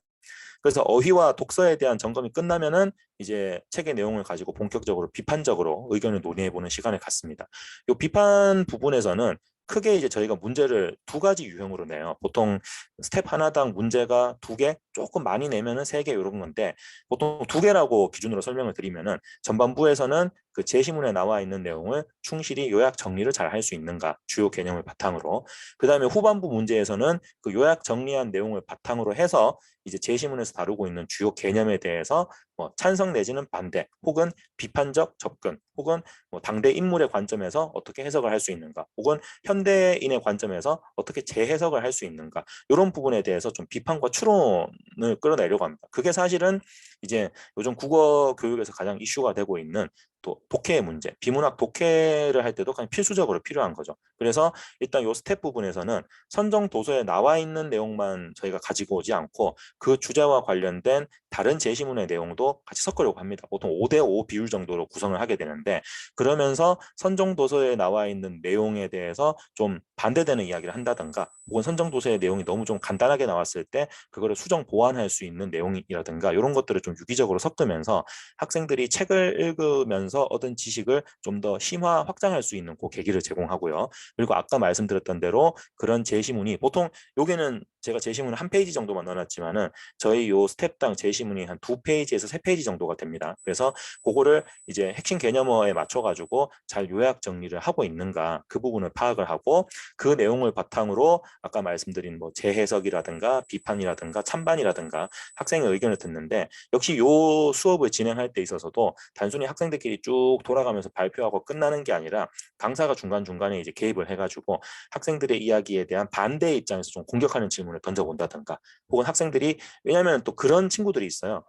그래서 어휘와 독서에 대한 점검이 끝나면은 이제 책의 내용을 가지고 본격적으로 비판적으로 의견을 논의해보는 시간을 갖습니다. 이 비판 부분에서는 크게 이제 저희가 문제를 두 가지 유형으로 내요. 보통 스텝 하나당 문제가 2개, 조금 많이 내면은 3개 이런 건데, 보통 2개라고 기준으로 설명을 드리면은 전반부에서는 그 제시문에 나와 있는 내용을 충실히 요약 정리를 잘 할 수 있는가, 주요 개념을 바탕으로. 그 다음에 후반부 문제에서는 그 요약 정리한 내용을 바탕으로 해서 이제 제시문에서 다루고 있는 주요 개념에 대해서 뭐 찬성 내지는 반대, 혹은 비판적 접근, 혹은 뭐 당대 인물의 관점에서 어떻게 해석을 할 수 있는가, 혹은 현대인의 관점에서 어떻게 재해석을 할 수 있는가, 이런 부분에 대해서 좀 비판과 추론을 끌어내려고 합니다. 그게 사실은 이제 요즘 국어 교육에서 가장 이슈가 되고 있는 또 독해의 문제, 비문학 독해를 할 때도 그냥 필수적으로 필요한 거죠. 그래서 일단 요 스텝 부분에서는 선정 도서에 나와 있는 내용만 저희가 가지고 오지 않고 그 주제와 관련된 다른 제시문의 내용도 같이 섞으려고 합니다. 보통 5대5 비율 정도로 구성을 하게 되는데, 그러면서 선정 도서에 나와 있는 내용에 대해서 좀 반대되는 이야기를 한다든가, 혹은 선정 도서의 내용이 너무 좀 간단하게 나왔을 때 그거를 수정 보완할 수 있는 내용이라든가, 이런 것들을 좀 유기적으로 섞으면서 학생들이 책을 읽으면서 얻은 지식을 좀 더 심화 확장할 수 있는 그 계기를 제공하고요. 그리고 아까 말씀드렸던 대로 그런 제시문이 보통, 여기는 제가 제시문을 한 페이지 정도만 넣어놨지만은 저희 요 스텝당 제시문이 한 2페이지에서 3페이지 정도가 됩니다. 그래서 그거를 이제 핵심 개념어에 맞춰가지고 잘 요약 정리를 하고 있는가, 그 부분을 파악을 하고, 그 내용을 바탕으로 아까 말씀드린 뭐 재해석이라든가 비판이라든가 찬반이라든가 학생의 의견을 듣는데, 역시 요 수업을 진행할 때 있어서도 단순히 학생들끼리 쭉 돌아가면서 발표하고 끝나는 게 아니라 강사가 중간중간에 이제 개입을 해가지고 학생들의 이야기에 대한 반대 입장에서 좀 공격하는 질문을 던져본다든가, 혹은 학생들이, 왜냐하면 또 그런 친구들이 있어요.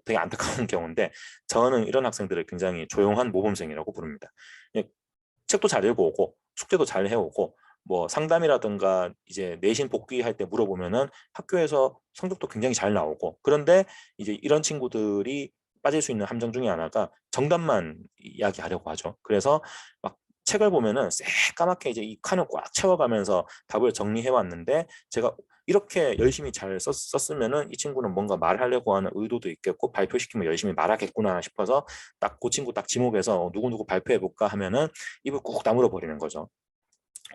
되게 안타까운 경우인데, 저는 이런 학생들을 굉장히 조용한 모범생이라고 부릅니다. 책도 잘 읽어오고 숙제도 잘 해오고 뭐 상담이라든가 이제 내신 복귀할 때 물어보면은 학교에서 성적도 굉장히 잘 나오고, 그런데 이제 이런 친구들이 빠질 수 있는 함정 중에 하나가 정답만 이야기하려고 하죠. 그래서 막 책을 보면은 새까맣게 이제 이 칸을 꽉 채워가면서 답을 정리해 왔는데, 제가 이렇게 열심히 잘 썼으면은 이 친구는 뭔가 말하려고 하는 의도도 있겠고 발표시키면 열심히 말하겠구나 싶어서 딱 그 친구 딱 지목해서 누구누구 발표해 볼까 하면은 입을 꾹 다물어 버리는 거죠.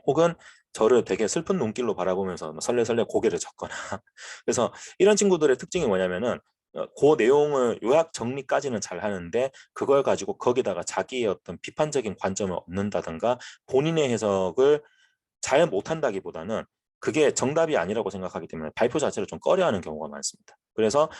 혹은 저를 되게 슬픈 눈길로 바라보면서 설레설레 고개를 젓거나 그래서 이런 친구들의 특징이 뭐냐면은 그 내용을 요약 정리까지는 잘 하는데, 그걸 가지고 거기다가 자기의 어떤 비판적인 관점을 얻는다든가 본인의 해석을 잘 못한다기보다는 그게 정답이 아니라고 생각하기 때문에 발표 자체를 좀 꺼려하는 경우가 많습니다. 그래서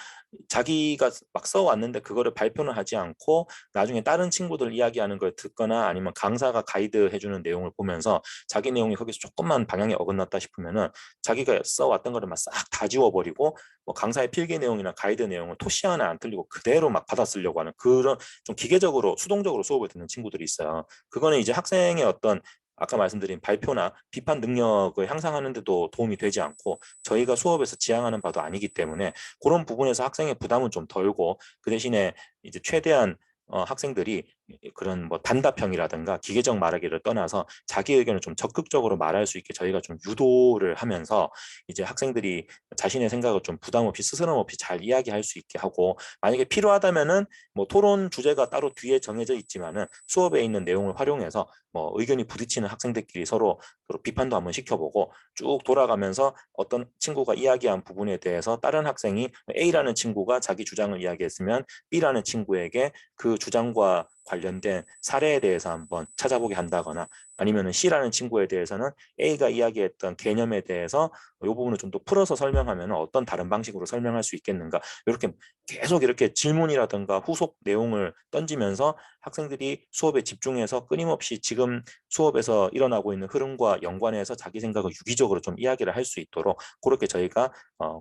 자기가 막 써왔는데 그거를 발표는 하지 않고 나중에 다른 친구들 이야기하는 걸 듣거나 아니면 강사가 가이드 해주는 내용을 보면서 자기 내용이 거기서 조금만 방향이 어긋났다 싶으면은 자기가 써왔던 거를 막 싹 다 지워버리고 뭐 강사의 필기 내용이나 가이드 내용을 토시 하나 안 틀리고 그대로 막 받아 쓰려고 하는 그런 좀 기계적으로 수동적으로 수업을 듣는 친구들이 있어요. 그거는 이제 학생의 어떤 아까 말씀드린 발표나 비판 능력을 향상하는 데도 도움이 되지 않고 저희가 수업에서 지향하는 바도 아니기 때문에, 그런 부분에서 학생의 부담은 좀 덜고, 그 대신에 이제 최대한 학생들이 그런 뭐 단답형이라든가 기계적 말하기를 떠나서 자기 의견을 좀 적극적으로 말할 수 있게 저희가 좀 유도를 하면서 이제 학생들이 자신의 생각을 좀 부담 없이 스스럼 없이 잘 이야기할 수 있게 하고, 만약에 필요하다면은 뭐 토론 주제가 따로 뒤에 정해져 있지만은 수업에 있는 내용을 활용해서 뭐 의견이 부딪히는 학생들끼리 서로 비판도 한번 시켜보고, 쭉 돌아가면서 어떤 친구가 이야기한 부분에 대해서 다른 학생이 A라는 친구가 자기 주장을 이야기했으면 B라는 친구에게 그 주장과 관련된 사례에 대해서 한번 찾아보게 한다거나 아니면은 C라는 친구에 대해서는 A가 이야기했던 개념에 대해서 이 부분을 좀 더 풀어서 설명하면 어떤 다른 방식으로 설명할 수 있겠는가 이렇게 계속 이렇게 질문이라든가 후속 내용을 던지면서 학생들이 수업에 집중해서 끊임없이 지금 수업에서 일어나고 있는 흐름과 연관해서 자기 생각을 유기적으로 좀 이야기를 할 수 있도록 그렇게 저희가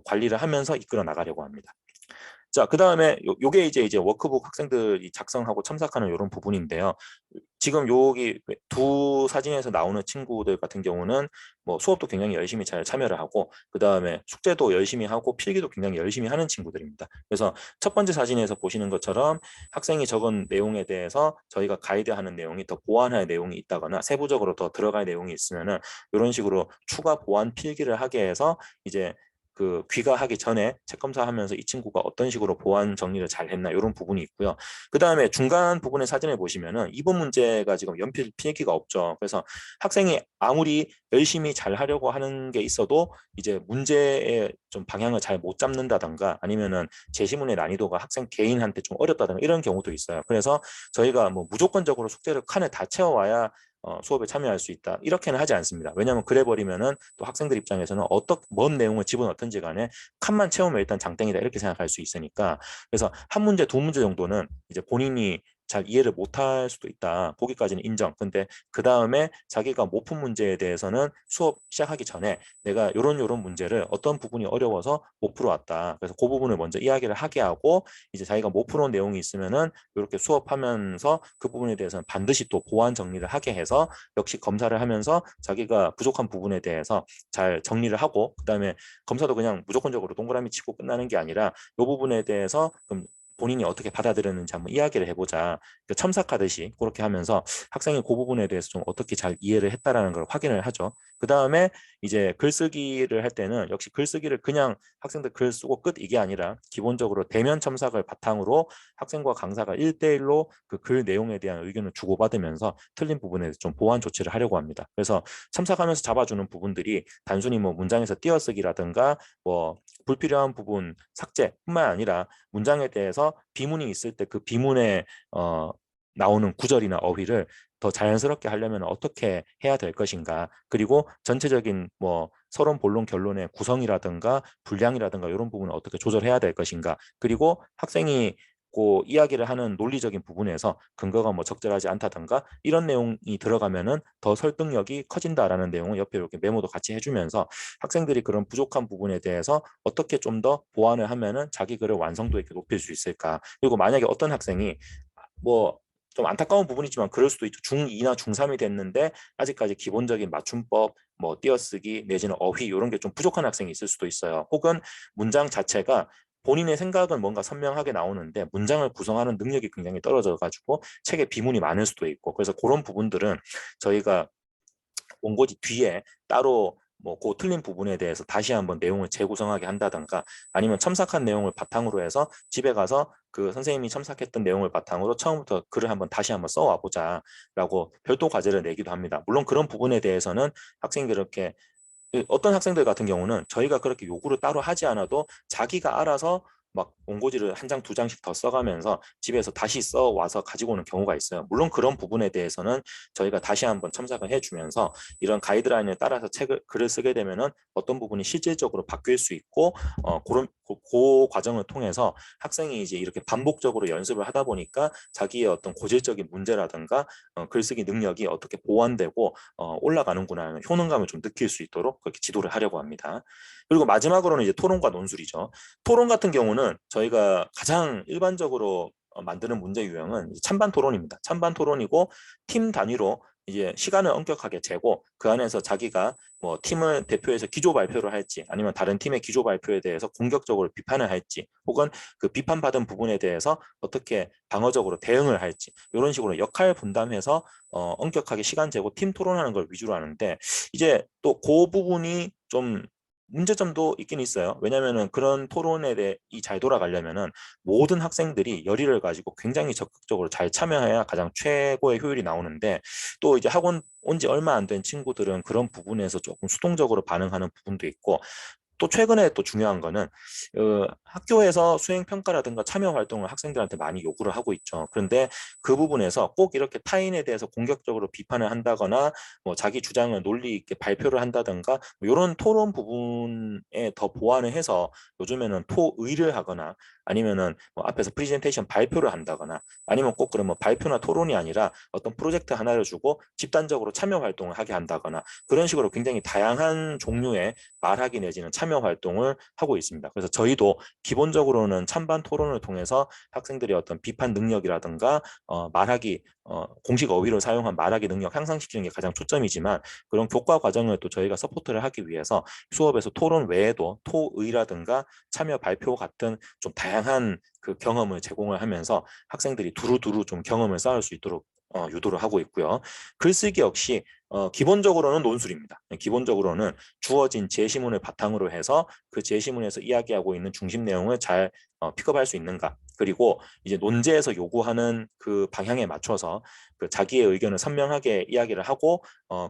관리를 하면서 이끌어 나가려고 합니다. 자, 그 다음에 요게 이제 워크북 학생들이 작성하고 첨삭하는 이런 부분인데요. 지금 여기 두 사진에서 나오는 친구들 같은 경우는 뭐 수업도 굉장히 열심히 잘 참여를 하고 그 다음에 숙제도 열심히 하고 필기도 굉장히 열심히 하는 친구들입니다. 그래서 첫 번째 사진에서 보시는 것처럼 학생이 적은 내용에 대해서 저희가 가이드하는 내용이 더 보완할 내용이 있다거나 세부적으로 더 들어갈 내용이 있으면은 이런 식으로 추가 보완 필기를 하게 해서 이제 그 귀가하기 전에 책 검사하면서 이 친구가 어떤 식으로 보완 정리를 잘 했나 이런 부분이 있고요. 그 다음에 중간 부분의 사진을 보시면은 이번 문제가 지금 연필 필기가 없죠. 그래서 학생이 아무리 열심히 잘 하려고 하는 게 있어도 이제 문제의 좀 방향을 잘 못 잡는다던가 아니면은 제시문의 난이도가 학생 개인한테 좀 어렵다던가 이런 경우도 있어요. 그래서 저희가 뭐 무조건적으로 숙제를 칸을 다 채워와야 수업에 참여할 수 있다. 이렇게는 하지 않습니다. 왜냐하면 그래 버리면은 또 학생들 입장에서는 뭔 내용을 집어넣든지 간에 칸만 채우면 일단 장땡이다 이렇게 생각할 수 있으니까 그래서 한 문제, 두 문제 정도는 이제 본인이 잘 이해를 못할 수도 있다. 거기까지는 인정. 근데 그 다음에 자기가 못 푼 문제에 대해서는 수업 시작하기 전에 내가 요런 문제를 어떤 부분이 어려워서 못 풀어왔다. 그래서 그 부분을 먼저 이야기를 하게 하고 이제 자기가 못 풀어온 내용이 있으면은 이렇게 수업하면서 그 부분에 대해서는 반드시 또 보완 정리를 하게 해서 역시 검사를 하면서 자기가 부족한 부분에 대해서 잘 정리를 하고 그다음에 검사도 그냥 무조건적으로 동그라미 치고 끝나는 게 아니라 이 부분에 대해서 그럼 본인이 어떻게 받아들였는지 한번 이야기를 해보자. 그러니까 첨삭하듯이 그렇게 하면서 학생이 그 부분에 대해서 좀 어떻게 잘 이해를 했다라는 걸 확인을 하죠. 그 다음에 이제 글쓰기를 할 때는 역시 글쓰기를 그냥 학생들 글 쓰고 끝 이게 아니라 기본적으로 대면 첨삭을 바탕으로 학생과 강사가 1대1로 그 글 내용에 대한 의견을 주고받으면서 틀린 부분에 대해서 좀 보완 조치를 하려고 합니다. 그래서 첨삭하면서 잡아주는 부분들이 단순히 뭐 문장에서 띄어쓰기라든가 뭐 불필요한 부분 삭제뿐만 아니라 문장에 대해서 비문이 있을 때 그 비문에 나오는 구절이나 어휘를 더 자연스럽게 하려면 어떻게 해야 될 것인가 그리고 전체적인 뭐 서론 본론 결론의 구성이라든가 분량이라든가 이런 부분을 어떻게 조절해야 될 것인가 그리고 학생이 그 이야기를 하는 논리적인 부분에서 근거가 뭐 적절하지 않다든가 이런 내용이 들어가면은 더 설득력이 커진다라는 내용을 옆에 이렇게 메모도 같이 해주면서 학생들이 그런 부족한 부분에 대해서 어떻게 좀 더 보완을 하면은 자기 글을 완성도 있게 높일 수 있을까 그리고 만약에 어떤 학생이 뭐 좀 안타까운 부분이지만 그럴 수도 있죠. 중2나 중3이 됐는데 아직까지 기본적인 맞춤법, 뭐 띄어쓰기 내지는 어휘 이런 게 좀 부족한 학생이 있을 수도 있어요. 혹은 문장 자체가 본인의 생각은 뭔가 선명하게 나오는데 문장을 구성하는 능력이 굉장히 떨어져 가지고 책에 비문이 많을 수도 있고 그래서 그런 부분들은 저희가 원고지 뒤에 따로 뭐 그 틀린 부분에 대해서 다시 한번 내용을 재구성하게 한다든가 아니면 첨삭한 내용을 바탕으로 해서 집에 가서 그 선생님이 첨삭했던 내용을 바탕으로 처음부터 글을 한번 다시 한번 써와 보자라고 별도 과제를 내기도 합니다. 물론 그런 부분에 대해서는 학생들이 이렇게 어떤 학생들 같은 경우는 저희가 그렇게 요구를 따로 하지 않아도 자기가 알아서 막 원고지를 한 장, 두 장씩 더 써가면서 집에서 다시 써와서 가지고 오는 경우가 있어요. 물론 그런 부분에 대해서는 저희가 다시 한번 첨삭을 해주면서 이런 가이드라인을 따라서 글을 쓰게 되면은 어떤 부분이 실질적으로 바뀔 수 있고 그 과정을 통해서 학생이 이제 이렇게 반복적으로 연습을 하다 보니까 자기의 어떤 고질적인 문제라든가 글쓰기 능력이 어떻게 보완되고 올라가는구나 하는 효능감을 좀 느낄 수 있도록 그렇게 지도를 하려고 합니다. 그리고 마지막으로는 이제 토론과 논술이죠. 토론 같은 경우는 저희가 가장 일반적으로 만드는 문제 유형은 찬반 토론입니다. 찬반 토론이고 팀 단위로 이제 시간을 엄격하게 재고 그 안에서 자기가 뭐 팀을 대표해서 기조 발표를 할지 아니면 다른 팀의 기조 발표에 대해서 공격적으로 비판을 할지 혹은 그 비판받은 부분에 대해서 어떻게 방어적으로 대응을 할지 이런 식으로 역할 분담해서 엄격하게 시간 재고 팀 토론하는 걸 위주로 하는데 이제 또 그 부분이 좀 문제점도 있긴 있어요. 왜냐하면은 그런 토론에 대해 잘 돌아가려면은 모든 학생들이 열의를 가지고 굉장히 적극적으로 잘 참여해야 가장 최고의 효율이 나오는데 또 이제 학원 온 지 얼마 안 된 친구들은 그런 부분에서 조금 수동적으로 반응하는 부분도 있고 또 최근에 또 중요한 거는 학교에서 수행 평가라든가 참여 활동을 학생들한테 많이 요구를 하고 있죠. 그런데 그 부분에서 꼭 이렇게 타인에 대해서 공격적으로 비판을 한다거나 뭐 자기 주장을 논리 있게 발표를 한다든가 뭐 이런 토론 부분에 더 보완을 해서 요즘에는 토의를 하거나 아니면은 뭐 앞에서 프레젠테이션 발표를 한다거나 아니면 꼭 그러면 발표나 토론이 아니라 어떤 프로젝트 하나를 주고 집단적으로 참여 활동을 하게 한다거나 그런 식으로 굉장히 다양한 종류의 말하기 내지는 참여 활동을 하고 있습니다. 그래서 저희도 기본적으로는 찬반 토론을 통해서 학생들의 어떤 비판 능력이라든가 말하기 공식 어휘를 사용한 말하기 능력 향상시키는 게 가장 초점이지만 그런 교과 과정을 또 저희가 서포트를 하기 위해서 수업에서 토론 외에도 토의라든가 참여 발표 같은 좀 다양한 그 경험을 제공을 하면서 학생들이 두루두루 좀 경험을 쌓을 수 있도록 유도를 하고 있고요. 글쓰기 역시 기본적으로는 논술입니다. 기본적으로는 주어진 제시문을 바탕으로 해서 그 제시문에서 이야기하고 있는 중심 내용을 잘 픽업할 수 있는가. 그리고 이제 논제에서 요구하는 그 방향에 맞춰서 그 자기의 의견을 선명하게 이야기를 하고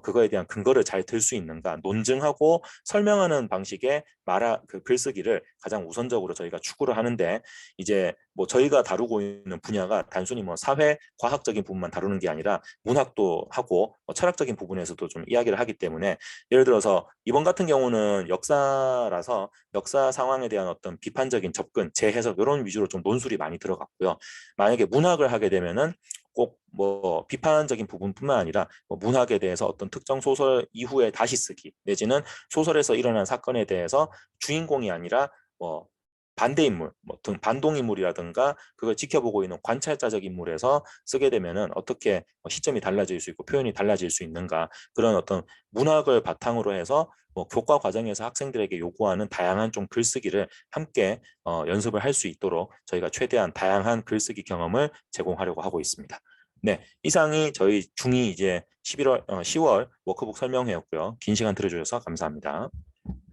그거에 대한 근거를 잘 들 수 있는가. 논증하고 설명하는 방식의 그 글쓰기를 가장 우선적으로 저희가 추구를 하는데 이제 뭐 저희가 다루고 있는 분야가 단순히 뭐 사회 과학적인 부분만 다루는 게 아니라 문학도 하고 철학적인 부분에서도 좀 이야기를 하기 때문에 예를 들어서 이번 같은 경우는 역사라서 역사 상황에 대한 어떤 비판적인 접근, 재해석 이런 위주로 좀 논술이 많이 들어갔고요. 만약에 문학을 하게 되면은 꼭 뭐 비판적인 부분뿐만 아니라 뭐 문학에 대해서 어떤 특정 소설 이후에 다시 쓰기 내지는 소설에서 일어난 사건에 대해서 주인공이 아니라 뭐 반대 인물, 뭐 등 반동 인물이라든가 그걸 지켜보고 있는 관찰자적 인물에서 쓰게 되면은 어떻게 시점이 달라질 수 있고 표현이 달라질 수 있는가 그런 어떤 문학을 바탕으로 해서 뭐 교과 과정에서 학생들에게 요구하는 다양한 좀 글쓰기를 함께 연습을 할 수 있도록 저희가 최대한 다양한 글쓰기 경험을 제공하려고 하고 있습니다. 네, 이상이 저희 중2 이제 10월 워크북 설명회였고요. 긴 시간 들어주셔서 감사합니다.